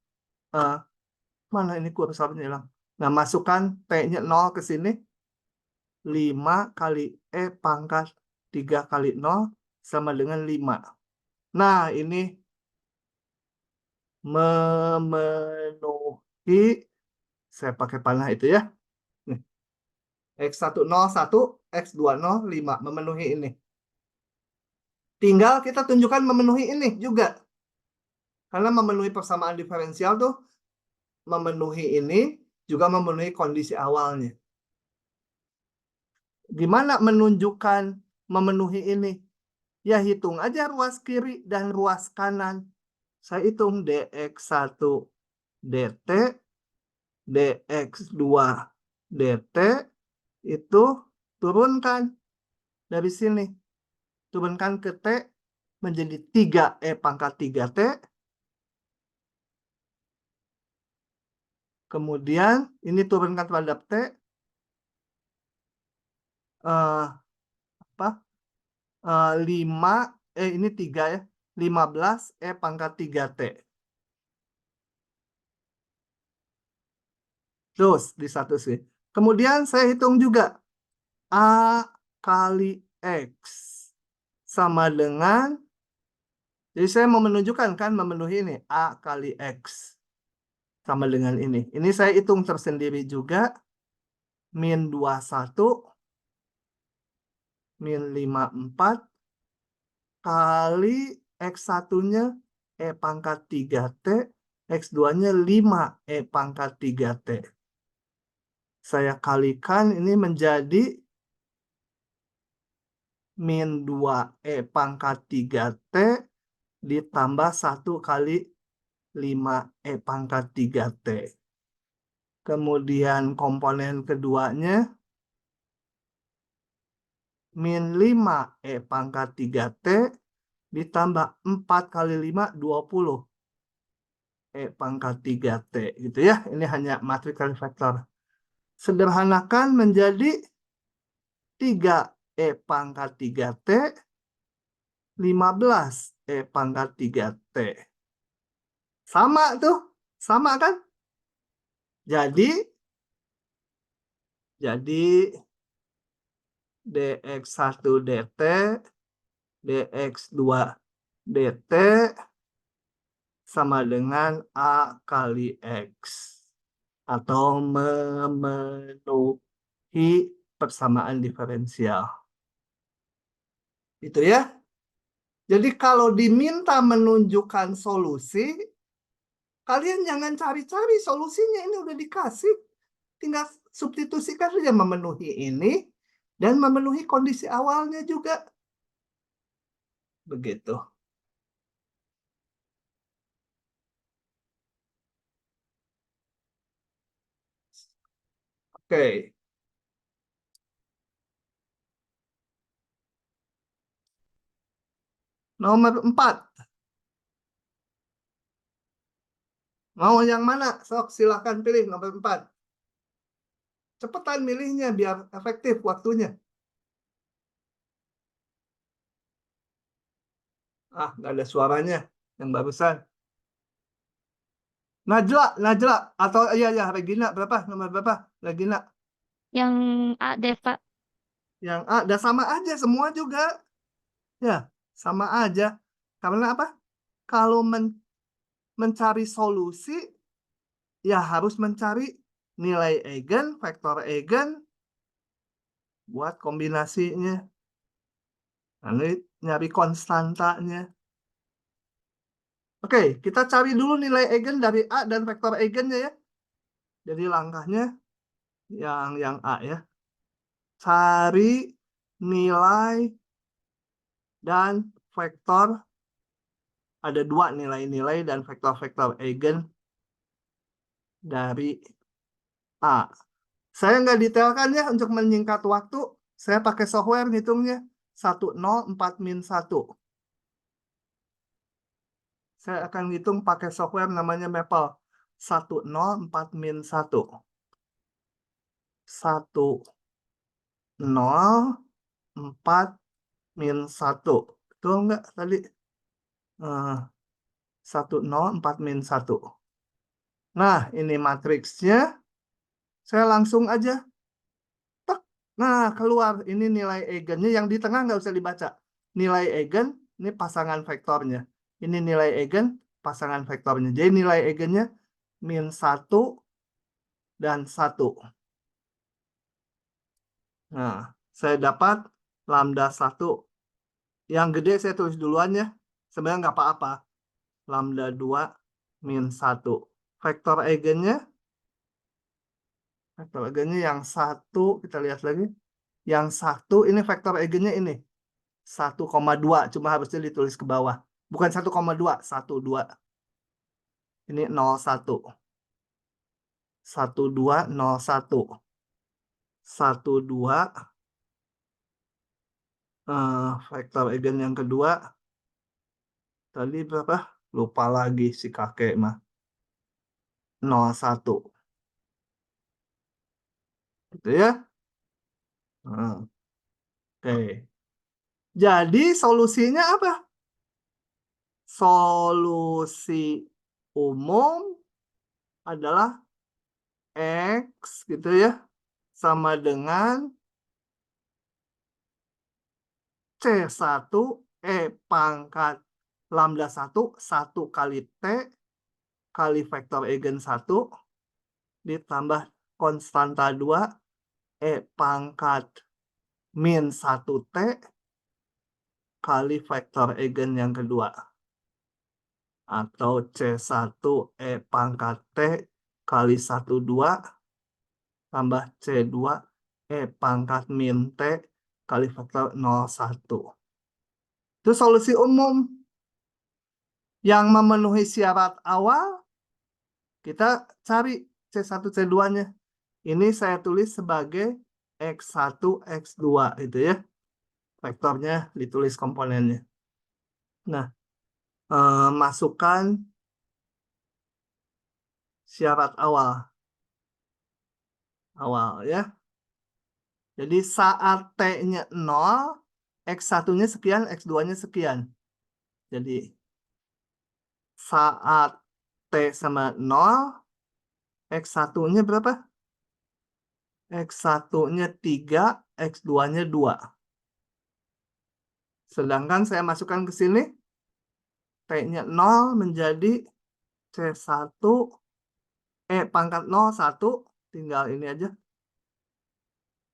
Mana ini kursornya hilang. Nah, masukkan P-nya 0 ke sini. 5 kali E pangkat 3 kali 0 sama dengan 5. Nah, ini memenuhi, saya pakai panah itu ya. X101, X205 memenuhi ini. Tinggal kita tunjukkan memenuhi ini juga. Karena memenuhi persamaan diferensial tuh memenuhi ini juga memenuhi kondisi awalnya. Gimana menunjukkan memenuhi ini? Ya hitung aja ruas kiri dan ruas kanan. Saya hitung dx1 dt, dx2 dt, itu turunkan dari sini. Turunkan ke T menjadi 3e pangkat 3T. Kemudian ini turunkan terhadap T. Apa? 5, ini 3 ya. 15e pangkat 3T. Terus di satu sini. Kemudian saya hitung juga. A kali X sama dengan, jadi saya mau menunjukkan kan memenuhi ini. A kali X sama dengan ini. Ini saya hitung tersendiri juga. Min 21 min 54 kali X1-nya E pangkat 3T, X2-nya 5E pangkat 3T. Saya kalikan ini menjadi min 2E pangkat 3T ditambah 1 kali 5E pangkat 3T. Kemudian komponen keduanya min 5E pangkat 3T ditambah 4 kali 5, 20. E pangkat 3T gitu ya. Ini hanya matriks kali vektor. Sederhanakan menjadi 3E pangkat 3T, 15E pangkat 3T. Sama tuh, sama kan? Jadi dx1 dt, dx2 dt sama dengan A kali X. Atau memenuhi persamaan diferensial. Itu ya. Jadi kalau diminta menunjukkan solusi, kalian jangan cari-cari solusinya, ini udah dikasih. Tinggal substitusikan saja memenuhi ini dan memenuhi kondisi awalnya juga. Begitu. Oke. Nomor 4. Mau yang mana? Sok silahkan pilih nomor 4. Cepetan milihnya biar efektif waktunya. Ah, nggak ada suaranya yang barusan. Najla, atau iya Regina berapa? Nomor berapa? Regina. Yang A deh, Pak. Yang A, udah sama aja semua juga. Ya, sama aja. Karena apa? Kalau mencari solusi, ya harus mencari nilai eigen, vektor eigen, buat kombinasinya. Nanti nyari konstantanya. Oke, kita cari dulu nilai eigen dari A dan vektor eigennya ya. Jadi langkahnya yang A ya. Cari nilai dan vektor, ada 2 nilai-nilai dan vektor-vektor eigen dari A. Saya nggak detailkan ya untuk menyingkat waktu. Saya pakai software ngitungnya. 104-1. Saya akan ngitung pakai software namanya Maple. 104-1. 104-1. Betul nggak tadi? 104-1. Nah, ini matriksnya. Saya langsung aja. Nah, keluar. Ini nilai eigennya. Yang di tengah nggak usah dibaca. Nilai eigen, ini pasangan vektornya. Ini nilai eigen, pasangan vektornya. Jadi nilai eigennya min 1 dan 1. Nah, saya dapat lambda 1. Yang gede saya tulis duluan ya. Sebenarnya nggak apa-apa. Lambda 2 min 1. Vektor eigennya. Vektor eigennya yang satu, kita lihat lagi. Yang satu, ini vektor eigennya ini. 1,2, cuma harusnya ditulis ke bawah. Bukan 1,2, 1,2. Ini 0,1. 1,2, 0,1. 1,2. Vektor eigen yang kedua. Tadi berapa? Lupa lagi si kakek mah. 0,1. Gitu ya. Oke. Jadi solusinya apa? Solusi umum adalah X gitu ya. Sama dengan C1 pangkat lambda 1, 1 kali T kali vektor eigen 1 ditambah konstanta 2 pangkat min 1T kali vektor eigen yang kedua. Atau C1 pangkat T kali 1,2 tambah C2 pangkat min T kali vektor 0,1. Itu solusi umum. Yang memenuhi syarat awal, kita cari C1, C2-nya. Ini saya tulis sebagai X1, X2 itu ya. Vektornya ditulis komponennya. Nah, masukkan syarat awal. Awal ya. Jadi saat T-nya 0, X1-nya sekian, X2-nya sekian. Jadi saat T sama 0, X1-nya berapa? X1-nya 3, X2-nya 2. Sedangkan saya masukkan ke sini, T-nya 0 menjadi C1, pangkat 0, 1, tinggal ini aja.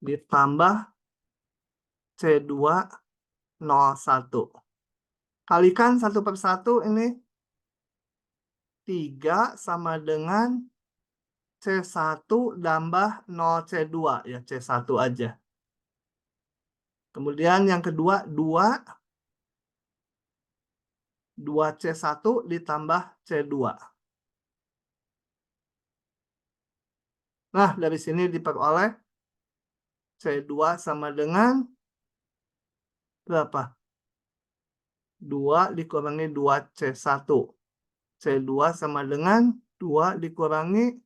Ditambah C2, 0, 1. Kalikan 1 per 1, ini 3 sama dengan C1 tambah 0 C2, ya C1 aja. Kemudian yang kedua, 2C1 ditambah C2. Nah, dari sini diperoleh C2 sama dengan berapa? 2 dikurangi 2C1. C2 sama dengan 2 dikurangi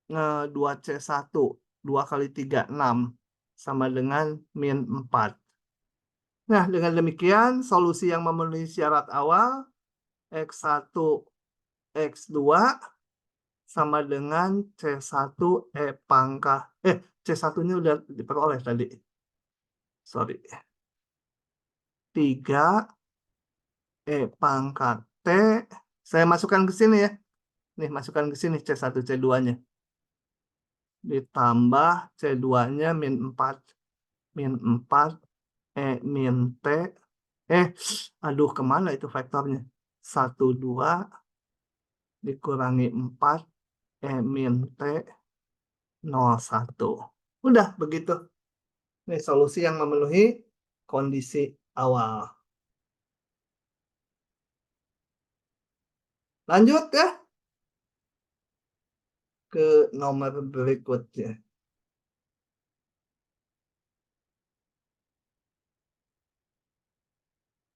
2C1. 2 kali 3, 6. Sama dengan min 4. Nah, dengan demikian, solusi yang memenuhi syarat awal, X1, X2, sama dengan C1 pangkat. C1-nya udah diperoleh tadi. Sorry. 3 pangkat T. Saya masukkan ke sini ya. Nih, masukkan ke sini C1, C2-nya. Ditambah C2-nya min 4. Min 4 min T. Aduh, kemana itu vektornya? 1, 2 dikurangi 4 min T 0, 1. Udah begitu. Ini solusi yang memenuhi kondisi awal. Lanjut ya ke nomor berikutnya.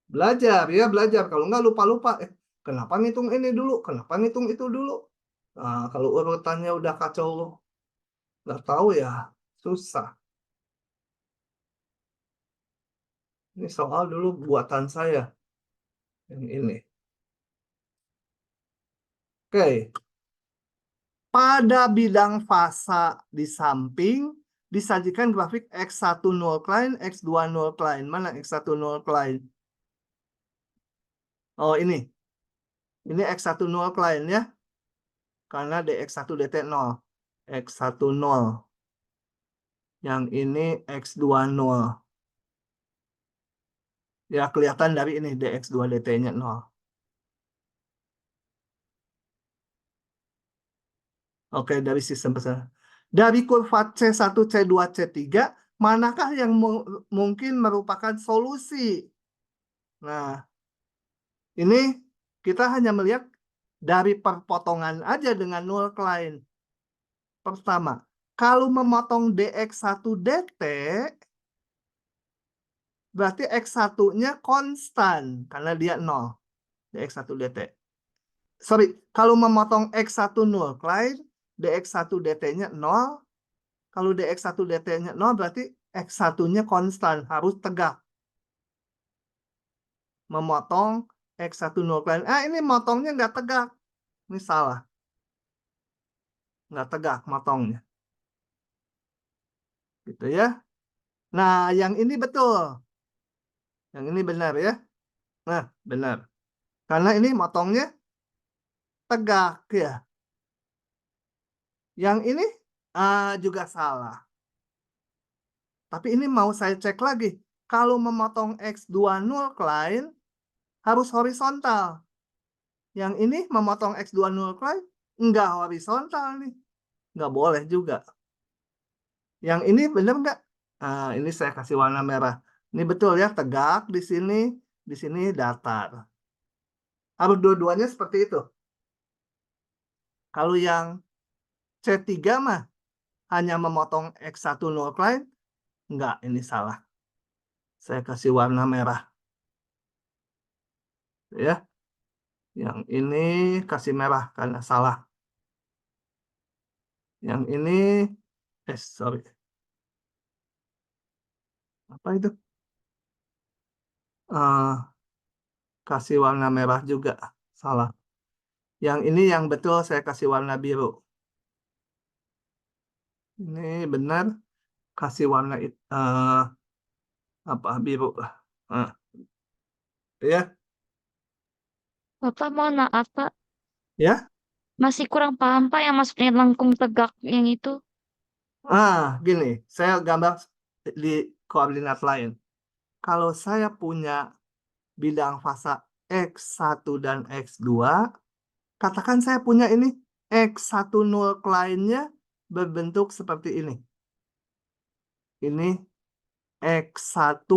Belajar ya, belajar. Kalau nggak lupa-lupa. Kenapa ngitung ini dulu? Kenapa ngitung itu dulu? Nah, kalau urutannya udah kacau, nggak tahu ya, susah. Ini soal dulu buatan saya. Yang ini. Oke. Pada bidang fasa di samping, disajikan grafik X1 null line, X2 null line. Mana X1 null line? Oh, ini. Ini X1 null line ya. Karena DX1 DT 0. X1 0. Yang ini X2 0. Ya, kelihatan dari ini DX2 DT-nya 0. Oke, dari sistem pesanan. Dari kurva C1, C2, C3, manakah yang mungkin merupakan solusi? Nah, ini kita hanya melihat dari perpotongan aja dengan null line. Pertama, kalau memotong dx1 dt, berarti x1-nya konstan karena dia 0. dx1 dt. Sorry, kalau memotong x1 null line, dx1 dt-nya 0. Kalau dx1 dt-nya 0 berarti x1-nya konstan, harus tegak. Memotong x1 null line. Ini motongnya nggak tegak. Ini salah. Nggak tegak motongnya. Gitu ya. Nah, yang ini betul. Yang ini benar ya. Nah, benar. Karena ini motongnya tegak ya. Yang ini juga salah. Tapi ini mau saya cek lagi. Kalau memotong x2 null line harus horizontal. Yang ini memotong x2 null line nggak horizontal nih. Nggak boleh juga. Yang ini benar nggak? Ini saya kasih warna merah. Ini betul ya, tegak di sini datar. Harus dua-duanya seperti itu. Kalau yang C3 mah hanya memotong X1 null line, enggak, ini salah. Saya kasih warna merah. Ya. Yang ini kasih merah karena salah. Yang ini sorry. Apa itu? Kasih warna merah juga salah. Yang ini yang betul saya kasih warna biru. Ini benar kasih warna apa biru lah. Ya, Bapak mohon maaf, Pak. ya. Masih kurang paham, Pak, yang maksudnya lengkung tegak yang itu. Gini, saya gambar di koordinat lain. Kalau saya punya bidang fasa X1 dan X2, katakan saya punya ini X1 null line-nya berbentuk seperti ini. Ini X1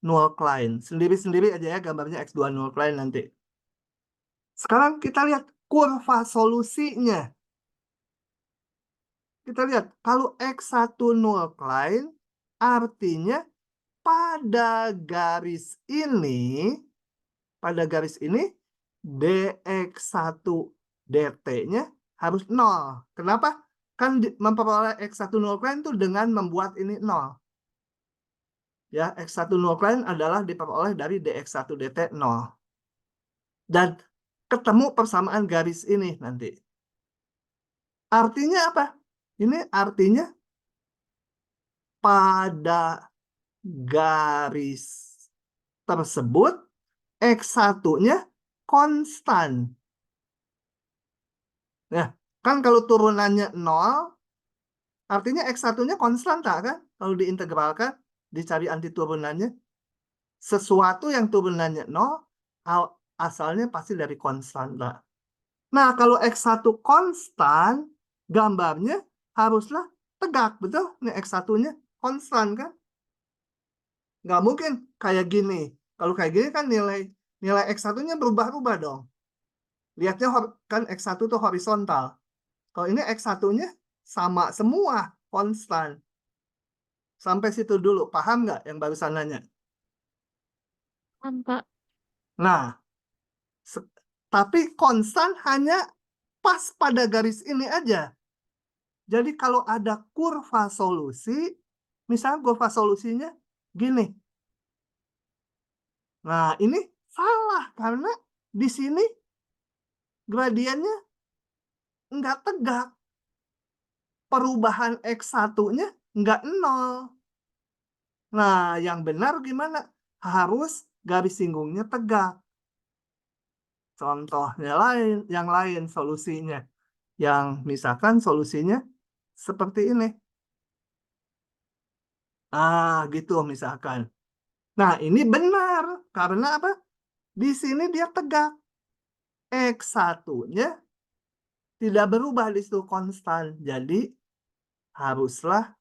null line. Sendiri-sendiri aja ya gambarnya X2 null line nanti. Sekarang kita lihat kurva solusinya. Kita lihat, kalau X1 null line, artinya pada garis ini, dx1 dt-nya harus 0. Kenapa? Kan memperoleh x1 null line itu dengan membuat ini 0. Ya, x1 null line adalah diperoleh dari dx1 dt 0. Dan ketemu persamaan garis ini nanti. Artinya apa? Ini artinya pada garis tersebut X1-nya konstan. Nah, kan kalau turunannya 0, artinya X1-nya konstan tak kan? Kalau diintegralkan, dicari anti turunannya. Sesuatu yang turunannya 0, asalnya pasti dari konstan tak. Nah, kalau X1 konstan, gambarnya haruslah tegak, betul? Ini X1-nya konstan kan? Nggak mungkin kayak gini. Kalau kayak gini kan nilai X1-nya berubah-ubah dong. Lihatnya kan X1 tuh horizontal. Kalau ini X1-nya sama semua, konstan. Sampai situ dulu, paham nggak yang barusan nanya? Paham, Pak. Nah, tapi konstan hanya pas pada garis ini aja. Jadi kalau ada kurva solusi, misalnya kurva solusinya gini. Nah, ini salah karena di sini gradiennya nggak tegak. Perubahan X1-nya nggak 0. Nah, yang benar gimana? Harus garis singgungnya tegak. Contohnya yang lain solusinya. Yang misalkan solusinya seperti ini. Gitu misalkan. Nah, ini benar. Karena apa? Di sini dia tegak. X1-nya Tidak berubah di situ, konstan. Jadi haruslah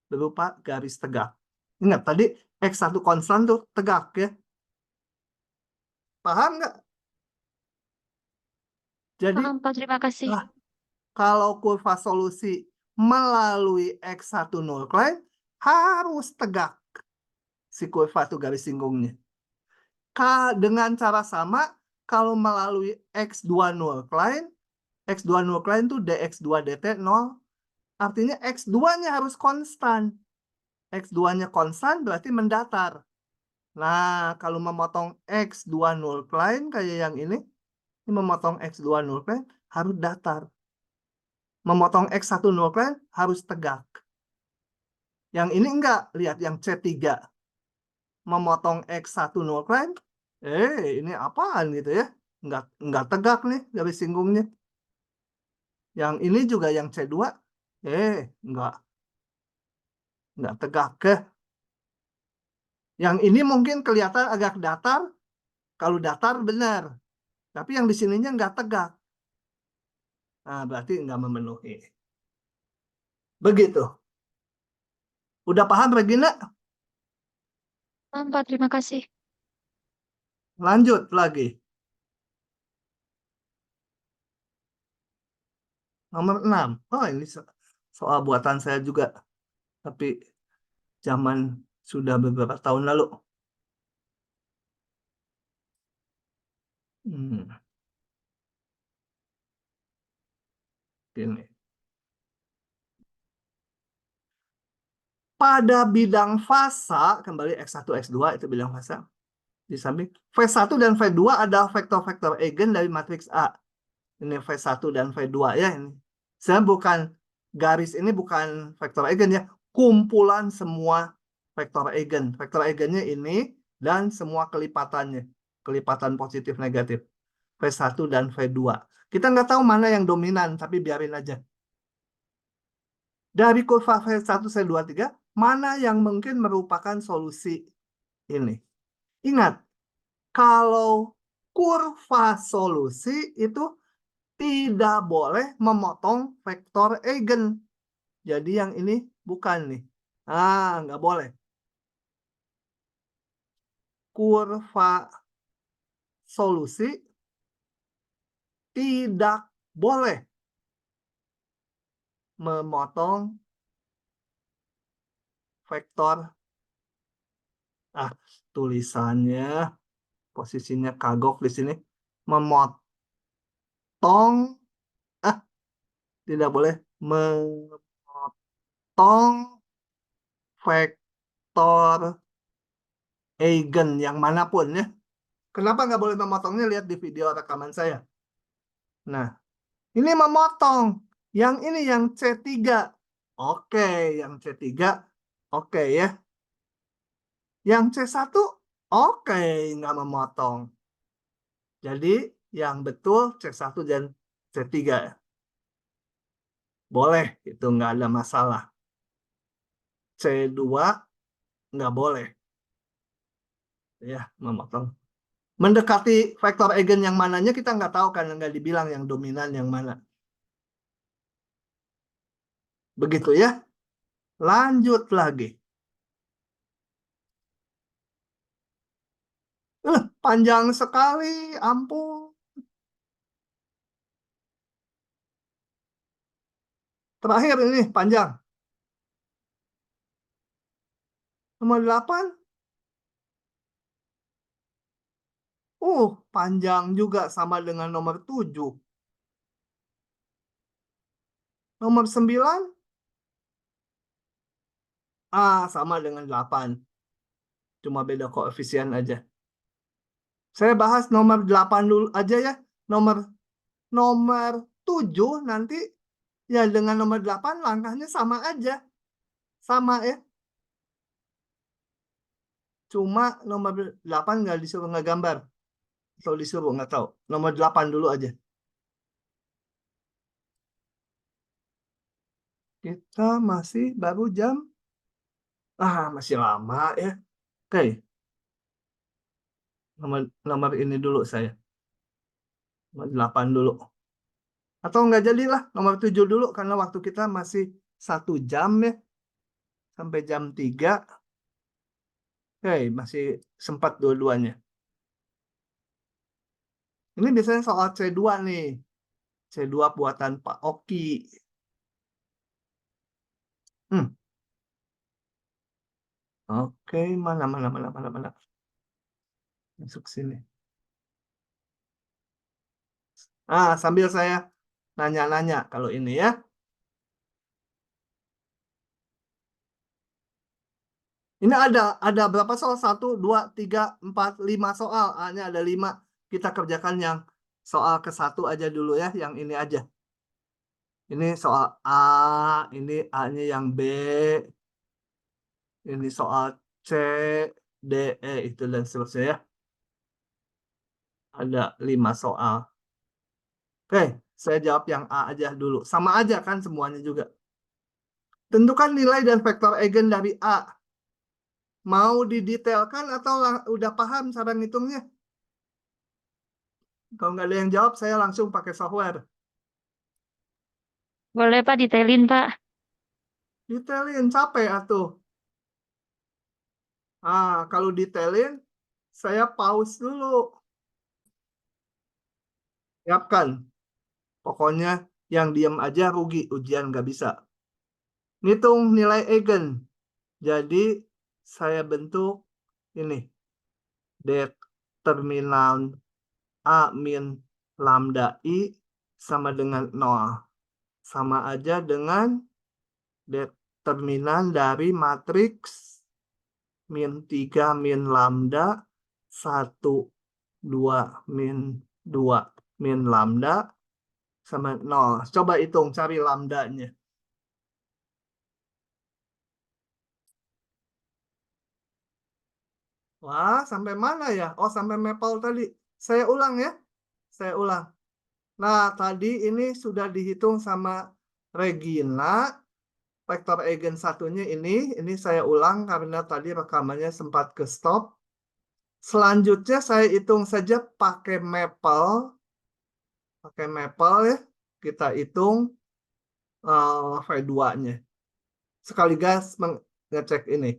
berupa garis tegak. Ingat tadi X1 konstan tuh tegak ya. Paham nggak? Jadi Paham, Pak. Terima kasih. lah, kalau kurva solusi melalui X1 null klein harus tegak si kurva itu garis singgungnya. Dengan cara sama, kalau melalui X2 null klein, X2 null klein itu dx2 dt 0, artinya X2-nya harus konstan. X2-nya konstan berarti mendatar. Nah, kalau memotong X2 null klein kayak yang ini memotong X2 null klein harus datar. Memotong X1 null klein harus tegak. Yang ini enggak, lihat yang C3. Memotong X1 null klein, ini apaan gitu ya? Enggak tegak nih garis singgungnya. Yang ini juga yang C2, enggak tegak ke. Yang ini mungkin kelihatan agak datar, kalau datar benar. Tapi yang di sininya enggak tegak. Nah, berarti enggak memenuhi. Begitu. Udah paham, Regina? Paham, Pak. Terima kasih. Lanjut lagi. Nomor 6. Oh, ini soal buatan saya juga. Tapi zaman sudah beberapa tahun lalu. Hmm, Gini. Pada bidang fasa, kembali X1, X2 itu bidang fasa. Di samping V1 dan V2 ada vektor-vektor eigen dari matriks A. Ini V1 dan V2 ya ini. Saya bukan garis ini bukan vektor eigen ya, kumpulan semua vektor eigen. Vektor eigennya ini dan semua kelipatannya, kelipatan positif negatif. V1 dan V2. Kita nggak tahu mana yang dominan, tapi biarin aja. Dari kurva V1, V2, 3, mana yang mungkin merupakan solusi ini? Ingat, kalau kurva solusi itu tidak boleh memotong vektor eigen. Jadi yang ini bukan nih. Nggak boleh. Kurva solusi tidak boleh memotong vektor. Tulisannya posisinya kagok di sini. Memotong. Tidak boleh memotong vektor eigen yang manapun ya. Kenapa nggak boleh memotongnya? Lihat di video rekaman saya. Nah, ini memotong. Yang ini yang C3. Oke, yang C3. Oke ya. Yang C1. Oke, nggak memotong. Jadi yang betul C1 dan C3. Boleh, itu nggak ada masalah. C2 nggak boleh. Ya, memotong. Mendekati vektor eigen yang mananya kita nggak tahu karena nggak dibilang yang dominan yang mana. Begitu ya. Lanjut lagi. Panjang sekali, ampun. Terakhir ini panjang. Nomor 8. Panjang juga sama dengan nomor 7. Nomor 9. Sama dengan 8. Cuma beda koefisien aja. Saya bahas nomor 8 dulu aja ya. Nomor nomor 7 nanti ya dengan nomor 8 langkahnya sama aja. Sama ya. Cuma nomor 8 nggak disuruh ngegambar. Atau disuruh, nggak tahu. Nomor 8 dulu aja. Kita masih baru jam. Masih lama ya. Oke. Nomor ini dulu saya. Nomor 8 dulu. Atau nggak jadilah nomor 7 dulu karena waktu kita masih 1 jam ya. Sampai jam 3. Oke, masih sempat dua-duanya. Ini biasanya soal C2 nih. C2 buatan Pak Oki. Hmm. Oke, mana. Masuk sini. Sambil saya nanya-nanya kalau ini ya. Ini ada berapa soal? 1, 2, 3, 4, 5 soal. A-nya ada 5. Kita kerjakan yang soal ke-1 aja dulu ya. Yang ini aja. Ini soal A. Ini A-nya yang B. Ini soal C, D, E, itu dan seterusnya ya. Ada 5 soal. Oke, saya jawab yang A aja dulu. Sama aja kan semuanya juga. Tentukan nilai dan vektor eigen dari A. Mau didetailkan atau udah paham cara ngitungnya? Kalau nggak ada yang jawab, saya langsung pakai software. Boleh Pak detailin Pak. Detailin, capek atuh. Kalau detailin, saya pause dulu. Siapkan. Pokoknya yang diam aja rugi, ujian nggak bisa. Ngitung nilai eigen. Jadi, saya bentuk ini. Determinan A min lambda I sama dengan 0. Sama aja dengan determinan dari matriks min 3 min lambda 1, 2 min 2 min lambda sama 0. Coba hitung, cari lambdanya. Wah, sampai mana ya? Oh, sampai maple tadi. Saya ulang ya. Saya ulang. Nah, tadi ini sudah dihitung sama Regina. Vektor eigen satunya ini saya ulang karena tadi rekamannya sempat ke stop. Selanjutnya saya hitung saja pakai maple. Pakai maple ya. Kita hitung V2-nya. Sekaligus mengecek ini.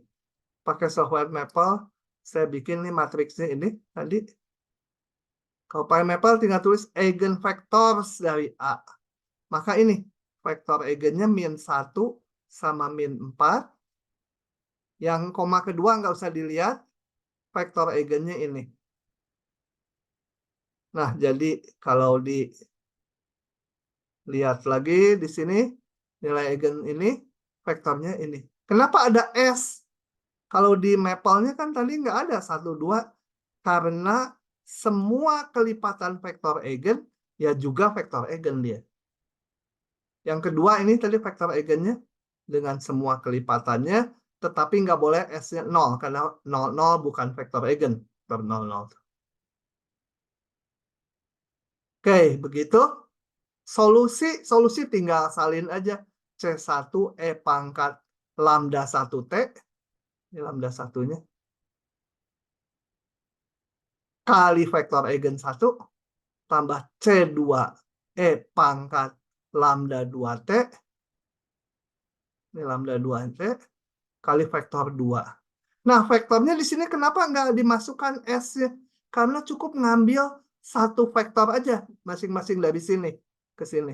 Pakai software maple, saya bikin nih matriksnya ini tadi. Kalau pakai maple tinggal tulis eigenvectors dari A. Maka ini, vektor eigennya min 1 sama min 4. Yang koma kedua nggak usah dilihat, vektor eigennya ini. Nah, jadi kalau dilihat lagi di sini, nilai eigen ini, vektornya ini. Kenapa ada S? Kalau di maple-nya kan tadi nggak ada 1, 2, karena semua kelipatan vektor eigen, ya juga vektor eigen dia. Yang kedua ini tadi vektor eigennya dengan semua kelipatannya, tetapi nggak boleh S-nya 0, karena 0, 0 bukan vektor eigen. Vektor 0, 0. Oke, begitu. Solusi tinggal salin aja. C1 E pangkat lambda 1 T. Ini lambda satunya. Kali vektor eigen 1. Tambah C2 E pangkat lambda 2T. Ini lambda 2T. Kali vektor 2. Nah, vektornya di sini kenapa nggak dimasukkan S-nya? Karena cukup ngambil satu vektor aja masing-masing dari sini ke sini.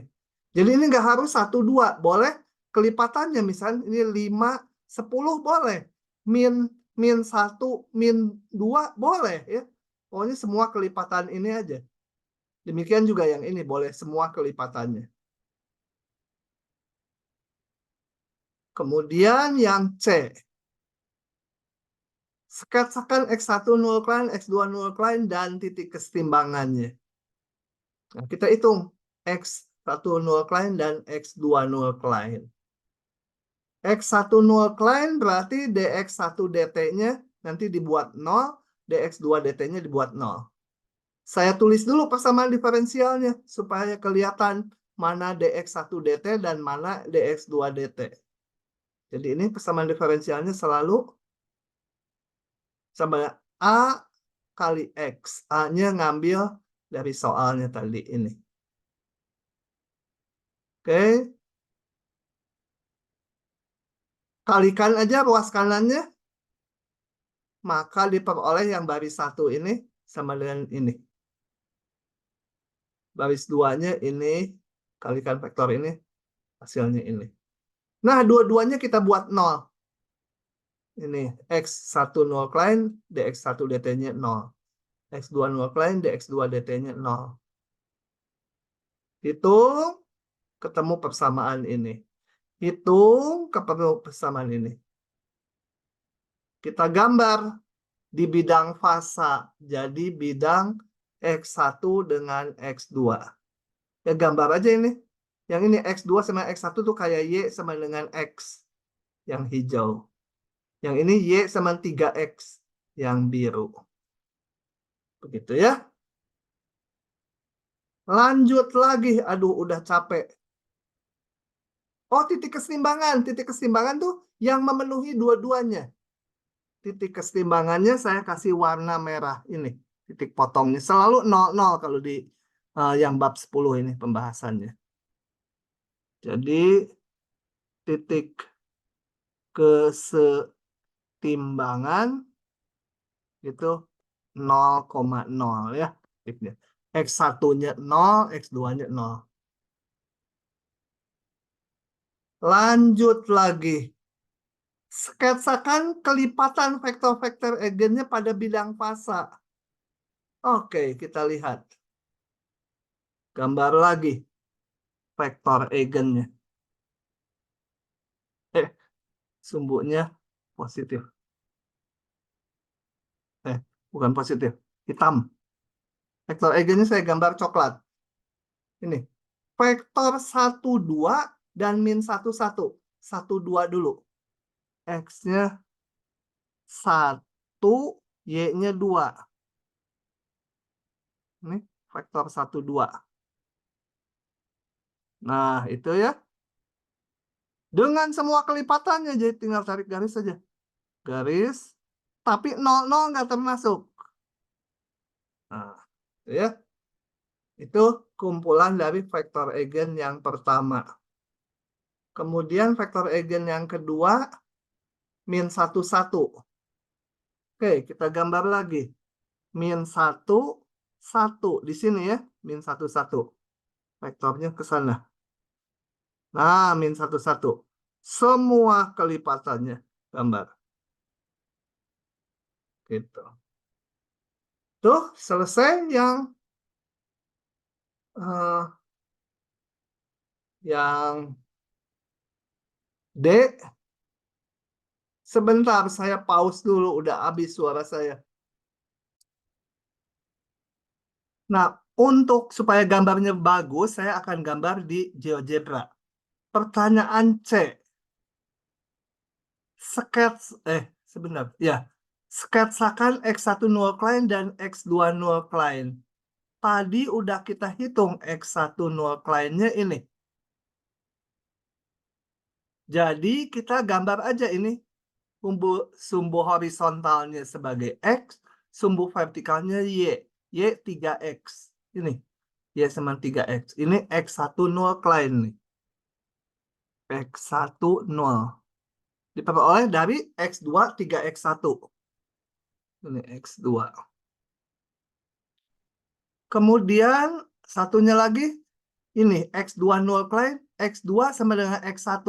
Jadi ini nggak harus 1, 2. Boleh kelipatannya misalnya ini 5, 10 boleh. Min 1, min 2 boleh ya. Pokoknya semua kelipatan ini aja. Demikian juga yang ini boleh semua kelipatannya. Kemudian yang C. Sketsakan X1 null klein, X2 null klein, dan titik kesetimbangannya. Nah, kita hitung X1 null klein dan X2 null klein. X1 null klein berarti dx1 dt-nya nanti dibuat 0, dx2 dt-nya dibuat 0. Saya tulis dulu persamaan diferensialnya supaya kelihatan mana dx1 dt dan mana dx2 dt. Jadi ini persamaan diferensialnya selalu sama A kali X. A-nya ngambil dari soalnya tadi ini. Oke. Kalikan aja ruas kanannya, maka diperoleh yang baris 1 ini sama dengan ini. Baris 2-nya ini, kalikan vektor ini, hasilnya ini. Nah, dua-duanya kita buat 0. Ini, X1 0 klein, DX1 DT-nya 0. X2 0 klein, DX2 DT-nya 0. Hitung, ketemu persamaan ini. Hitung, ketemu persamaan ini. Kita gambar di bidang fasa. Jadi bidang X1 dengan X2. Ya gambar aja ini. Yang ini X2 sama X1 tuh kayak Y sama dengan X. Yang hijau. Yang ini Y sama 3X. Yang biru. Begitu ya. Lanjut lagi. Aduh udah capek. Oh titik keseimbangan. Titik keseimbangan tuh yang memenuhi dua-duanya. Titik keseimbangannya saya kasih warna merah ini. Titik potongnya. Selalu 0,0 kalau di yang bab 10 ini pembahasannya. Jadi titik kesetimbangan itu 0,0 ya. X1-nya 0, X2-nya 0. Lanjut lagi. Sketsakan kelipatan vektor-vektor eigennya pada bidang fasa. Oke, kita lihat. Gambar lagi vektor eigennya. Sumbunya positif. Bukan positif. Hitam. Vektor eigennya saya gambar coklat. Ini. Vektor 1, 2 dan min 1, 1. 1, 2 dulu. X-nya 1, Y-nya 2. Ini vektor 1, 2. Nah, itu ya. Dengan semua kelipatannya, jadi tinggal tarik garis saja. Garis. Tapi 0,0 nggak termasuk. Nah, itu ya. Itu kumpulan dari vektor eigen yang pertama. Kemudian vektor eigen yang kedua, min 1, 1. Oke, kita gambar lagi. Min 1, 1. Di sini ya, min 1, 1. Vektornya ke sana. Nah, min 1, 1. Semua kelipatannya gambar. Gitu. Tuh, selesai yang D. Sebentar, saya pause dulu. Udah habis suara saya. Nah, untuk supaya gambarnya bagus, saya akan gambar di GeoGebra. Pertanyaan C. Sebentar. Ya. Sketsakan X1 0 klein dan X2 0 klein. Tadi udah kita hitung X1 0 kleinnya ini. Jadi kita gambar aja ini. Sumbu horizontalnya sebagai X, sumbu vertikalnya Y. Y 3X. Ini. Y sama 3X. Ini X1 0 klein nih. X1 0. Diperoleh dari X2 3X1. Ini X2. Kemudian satunya lagi ini X2 0 klein, X2 sama dengan X1.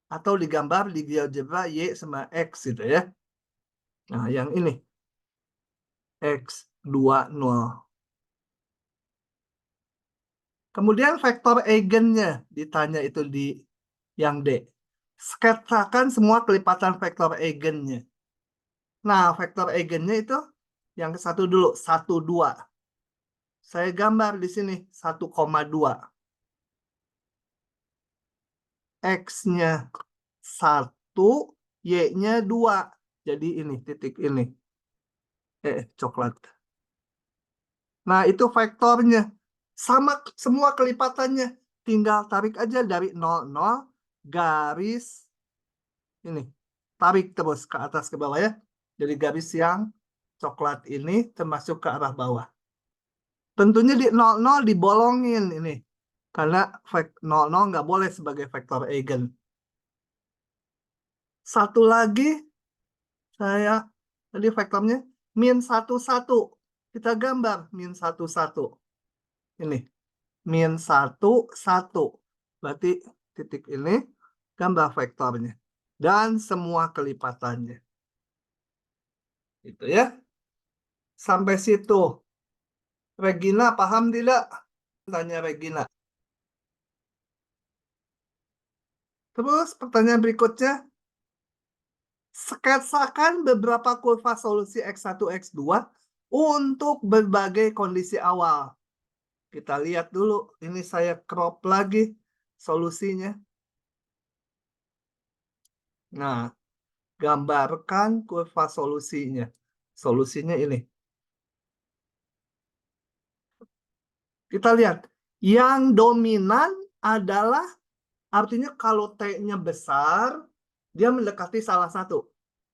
Atau digambar di GeoGebra Y sama X gitu ya. Nah, yang ini X2 0. Kemudian vektor eigennya ditanya itu di yang D. Sketsakan semua kelipatan vektor eigennya. Nah, vektor eigennya itu yang ke satu dulu, 1, 2. Saya gambar di sini 1,2. X-nya 1, Y-nya 2. Jadi ini, titik ini. Coklat. Nah, itu vektornya. Sama semua kelipatannya. Tinggal tarik aja dari 0,0 garis ini. Tarik terus ke atas ke bawah ya. Jadi garis yang coklat ini termasuk ke arah bawah. Tentunya di 0,0 dibolongin ini. Karena 00 nggak boleh sebagai vektor eigen. Satu lagi, tadi vektornya min 1, 1. Kita gambar min 1, 1. Ini, min 1, 1. Berarti titik ini gambar vektornya. Dan semua kelipatannya. Itu ya. Sampai situ. Regina paham tidak? Tanya Regina. Terus pertanyaan berikutnya. Sketsakan beberapa kurva solusi X1, X2 untuk berbagai kondisi awal. Kita lihat dulu. Ini saya crop lagi solusinya. Nah, gambarkan kurva solusinya. Solusinya ini. Kita lihat. Yang dominan adalah, artinya kalau T-nya besar, dia mendekati salah satu.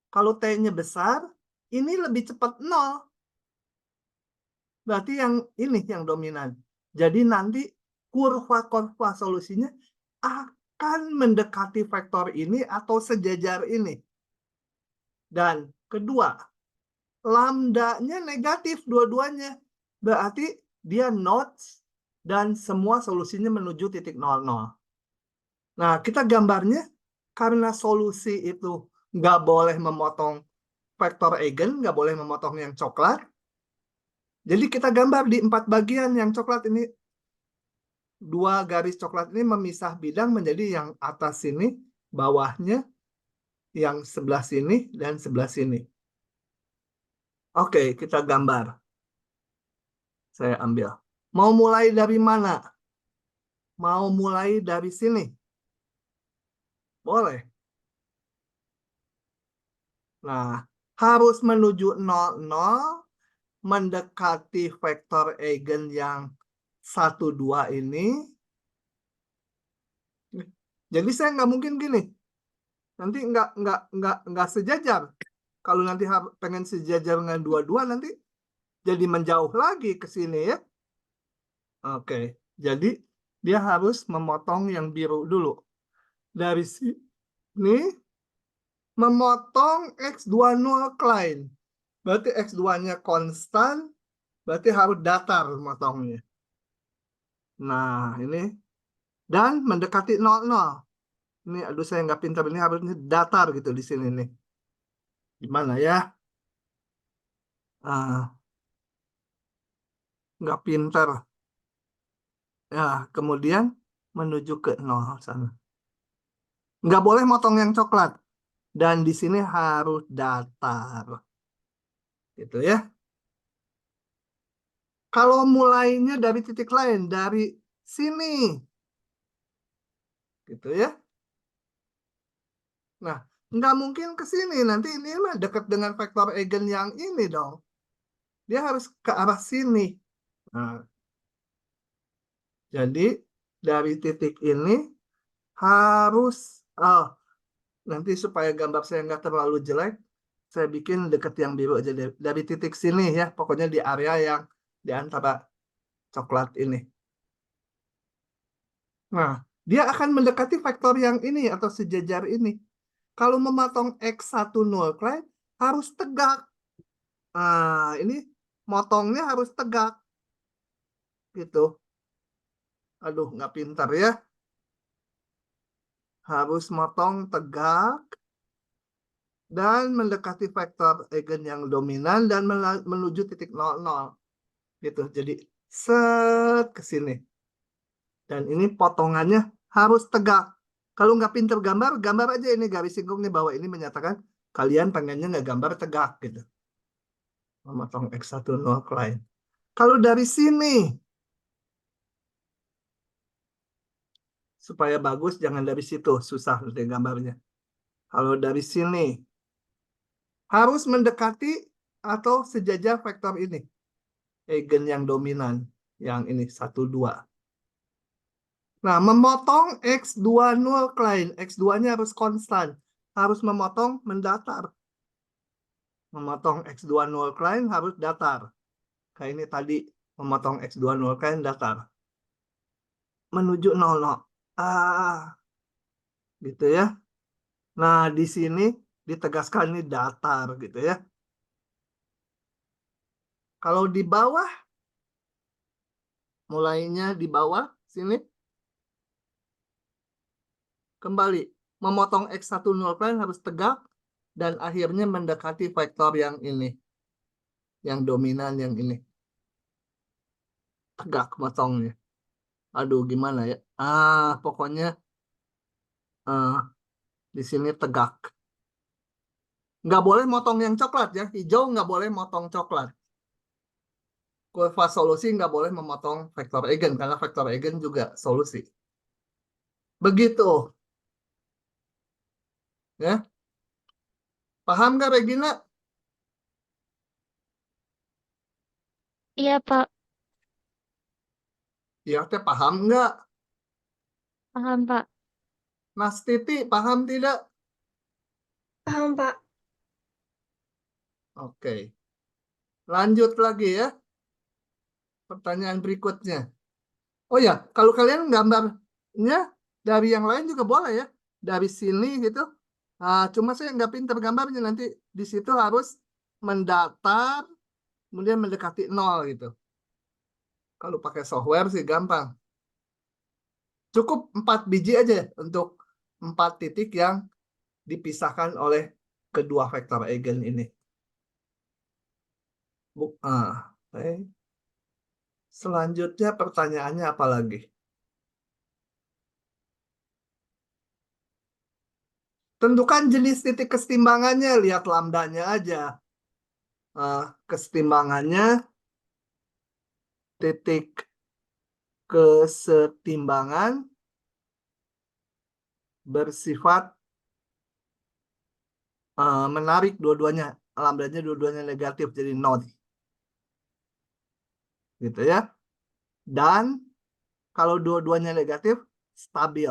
Kalau T-nya besar, ini lebih cepat 0. Berarti yang ini yang dominan. Jadi nanti kurva-kurva solusinya akan mendekati vektor ini atau sejajar ini. Dan kedua, lambdanya negatif dua-duanya. Berarti dia not dan semua solusinya menuju titik 00. Nah, kita gambarnya karena solusi itu nggak boleh memotong vektor eigen, nggak boleh memotong yang coklat. Jadi kita gambar di 4 bagian yang coklat ini. 2 garis coklat ini memisah bidang menjadi yang atas sini, bawahnya, yang sebelah sini, dan sebelah sini. Oke, kita gambar. Saya ambil. Mau mulai dari mana? Mau mulai dari sini? Boleh. Nah, harus menuju 00, mendekati vektor eigen yang 1, 2 ini. Jadi saya nggak mungkin gini. Nanti nggak sejajar. Kalau nanti pengen sejajar dengan 2, 2, nanti jadi menjauh lagi ke sini ya. Oke, jadi dia harus memotong yang biru dulu. Dari sini memotong X20 Klein. Berarti X2-nya konstan, berarti harus datar motongnya. Nah, ini. Dan mendekati 00. Ini, aduh saya nggak pintar. Ini harusnya datar gitu di sini nih. Gimana ya? Nggak pintar. Ya, kemudian menuju ke 0 sana. Nggak boleh motong yang coklat. Dan di sini harus datar. Gitu ya. Kalau mulainya dari titik lain, dari sini. Gitu ya. Nah, nggak mungkin ke sini. Nanti ini mah dekat dengan vektor eigen yang ini dong. Dia harus ke arah sini. Nah, jadi dari titik ini harus, nanti supaya gambar saya nggak terlalu jelek, saya bikin deket yang biru aja dari titik sini ya, pokoknya di area yang di antara coklat ini. Nah, dia akan mendekati vektor yang ini atau sejajar ini. Kalau memotong X10 Klein harus tegak. Nah, ini motongnya harus tegak. Gitu. Aduh, nggak pintar ya. Harus motong tegak dan mendekati vektor eigen yang dominan dan menuju titik 00. Gitu. Jadi set ke sini. Dan ini potongannya harus tegak. Kalau nggak pinter gambar, gambar aja ini garis singkungnya bahwa ini menyatakan kalian pengennya nggak gambar tegak gitu. Memotong X10 Klein. Kalau dari sini, supaya bagus jangan dari situ, susah nanti gambarnya. Kalau dari sini, harus mendekati atau sejajar vektor ini. Eigen yang dominan, yang ini 1, 2. Nah, memotong X20 Klein. X2-nya harus konstan. Harus memotong mendatar. Memotong X20 Klein harus datar. Kayak ini tadi, memotong X20 Klein datar. menuju 00. Gitu ya. Nah, di sini ditegaskan ini datar gitu ya. Kalau di bawah, mulainya di bawah sini, kembali memotong X1 0' harus tegak dan akhirnya mendekati vektor yang ini, yang dominan yang ini. Tegak motongnya. Aduh, gimana ya? Pokoknya di sini tegak. Nggak boleh motong yang coklat ya. Hijau nggak boleh motong coklat. Kurva solusi nggak boleh memotong vektor eigen karena vektor eigen juga solusi. Begitu. Ya. Paham nggak, Regina? Iya, Pak. Ya, teh paham nggak? Paham, Pak. Mas Titi, paham tidak? Paham, Pak. Oke. Lanjut lagi ya. Pertanyaan berikutnya. Oh ya, kalau kalian gambarnya dari yang lain juga boleh ya. Dari sini gitu. Cuma saya nggak pinter gambarnya. Nanti di situ harus mendatar, kemudian mendekati 0 gitu. Kalau pakai software sih gampang. Cukup 4 biji aja untuk 4 titik yang dipisahkan oleh kedua vektor eigen ini. Oke. Selanjutnya pertanyaannya apa lagi? Tentukan jenis titik kesetimbangannya, lihat lambdanya aja. Kesetimbangannya, titik kesetimbangan bersifat menarik dua-duanya. Lambdanya dua-duanya negatif, jadi nol. Gitu ya. Dan kalau dua-duanya negatif, stabil.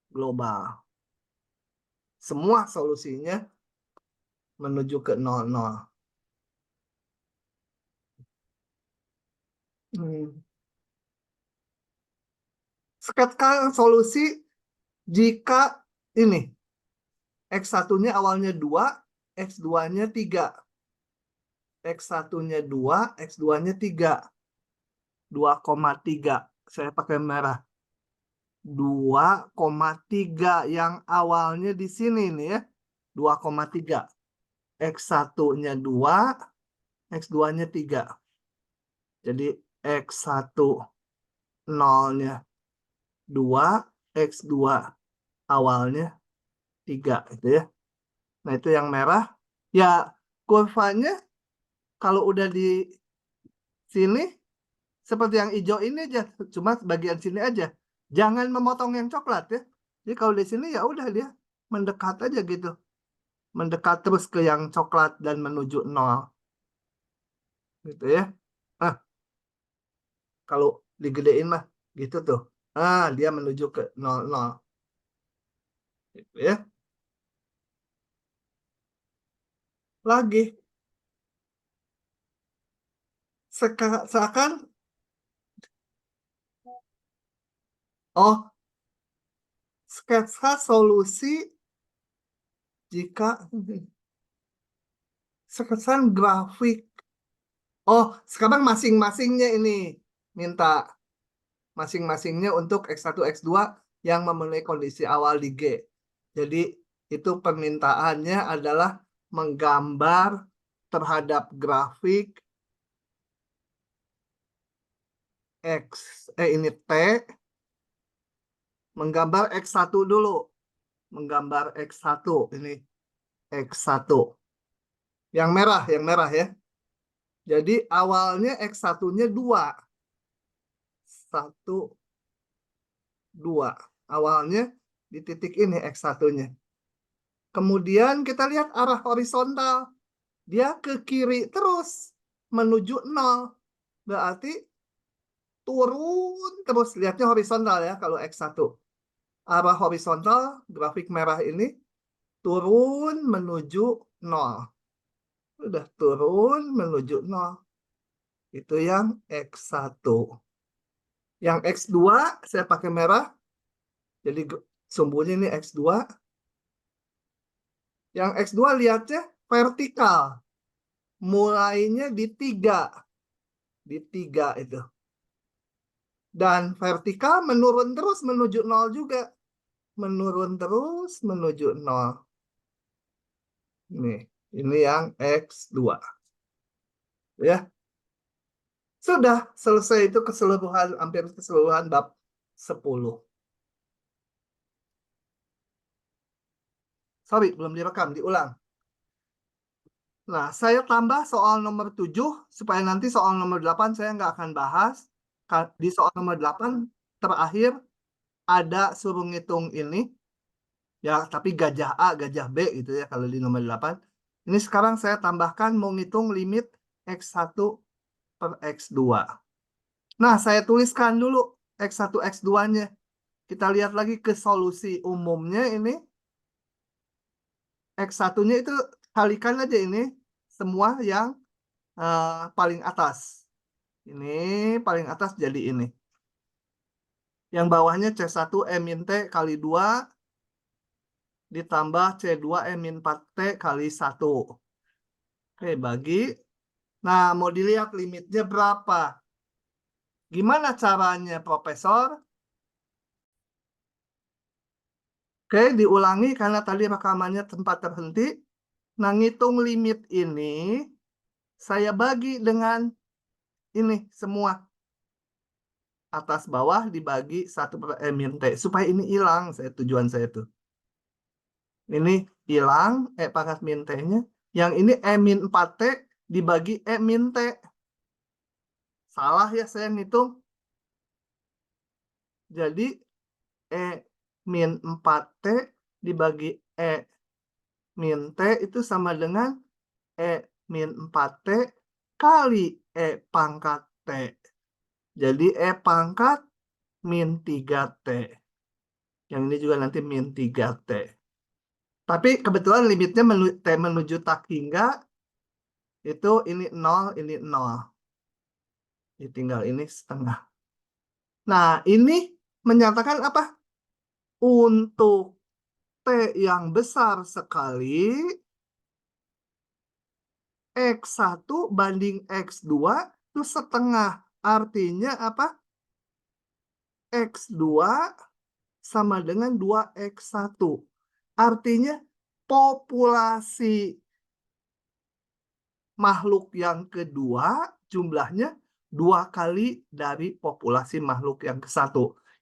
Global. Semua solusinya menuju ke 00. Sketsakan solusi jika ini X1-nya awalnya 2, X2-nya 3. X1-nya 2, X2-nya 3. 2,3. Saya pakai merah. 2,3 yang awalnya di sini nih ya. 2,3. X1-nya 2, X2-nya 3. Jadi X1 0-nya 2, X2 awalnya 3 gitu ya. Nah, itu yang merah. Ya, kurvanya kalau udah di sini seperti yang hijau ini aja, cuma bagian sini aja. Jangan memotong yang coklat ya. Jadi kalau di sini ya udah dia mendekat aja gitu. Mendekat terus ke yang coklat dan menuju 0. Gitu ya. Nah, kalau digedein mah gitu tuh. Dia menuju ke 00. Gitu ya. Lagi. Seakan sketsa solusi jika sketsa grafik. Sekarang masing-masingnya ini minta masing-masingnya untuk X1, X2 yang memenuhi kondisi awal di G. Jadi itu permintaannya adalah menggambar terhadap grafik ini T, menggambar X1 dulu. Menggambar X1 ini X1. Yang merah ya. Jadi awalnya X1-nya 2. 1, 2. Awalnya di titik ini X1-nya. Kemudian kita lihat arah horizontal. Dia ke kiri terus menuju 0. Berarti turun terus. Lihatnya horizontal ya kalau X1. Arah horizontal grafik merah ini turun menuju 0. Udah turun menuju 0. Itu yang X1. Yang X2 saya pakai merah. Jadi sumbunya ini X2. Yang X2 lihatnya vertikal. Mulainya di 3. Di 3 itu. Dan vertikal menurun terus menuju 0 juga. Menurun terus menuju 0. Ini yang X2. Ya. Sudah selesai itu keseluruhan, hampir keseluruhan bab 10. Sorry, belum direkam, diulang. Nah, saya tambah soal nomor 7, supaya nanti soal nomor 8 saya nggak akan bahas. Di soal nomor 8, terakhir, ada suruh ngitung ini. Ya, tapi gajah A, gajah B gitu ya, kalau di nomor 8. Ini sekarang saya tambahkan mau ngitung limit X1 per X2. Nah, saya tuliskan dulu X1, X2-nya. Kita lihat lagi ke solusi umumnya ini. X1-nya itu kalikan aja ini. Semua yang paling atas. Ini paling atas jadi ini. Yang bawahnya C1 E-T kali 2 ditambah C2 E-4T kali 1. Oke, bagi. Nah, mau dilihat limitnya berapa. Gimana caranya, Profesor? Oke, diulangi karena tadi rekamannya tempat terhenti. Nah, ngitung limit ini, saya bagi dengan ini semua. Atas bawah dibagi 1 per E-T. Supaya ini hilang, tujuan saya tuh. Ini hilang, pangkat min T-nya. Yang ini E-4T dibagi E-T. Salah ya saya ngitung. Jadi E-4T dibagi E-T itu sama dengan E-4T kali E pangkat T. Jadi E pangkat min 3T. Yang ini juga nanti min 3T. Tapi kebetulan limitnya T menuju tak hingga itu ini 0, ini 0. Tinggal ini setengah. Nah, ini menyatakan apa? Untuk T yang besar sekali, X1 banding X2 itu setengah. Artinya apa? X2 sama dengan 2X1. Artinya populasi makhluk yang kedua jumlahnya 2 kali dari populasi makhluk yang ke-1.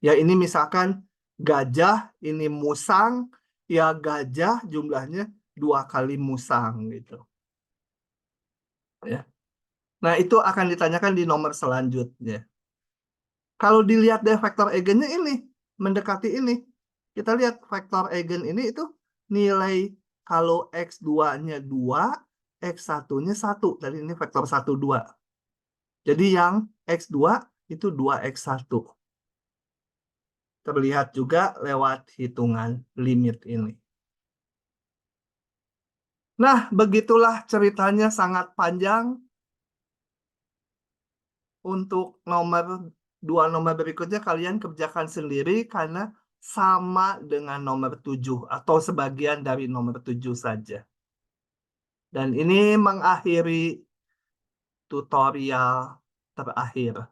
Ya ini misalkan gajah, ini musang, ya gajah jumlahnya 2 kali musang gitu. Ya. Nah itu akan ditanyakan di nomor selanjutnya. Kalau dilihat dari vektor eigennya ini, mendekati ini. Kita lihat vektor eigen ini itu nilai kalau X2-nya 2, X1-nya 1. Tadi ini vektor 1, 2. Jadi yang X2 itu 2X1. Terlihat juga lewat hitungan limit ini. Nah, begitulah ceritanya sangat panjang. Untuk dua nomor berikutnya kalian kerjakan sendiri karena sama dengan nomor 7 atau sebagian dari nomor 7 saja. Dan ini mengakhiri tutorial terakhir.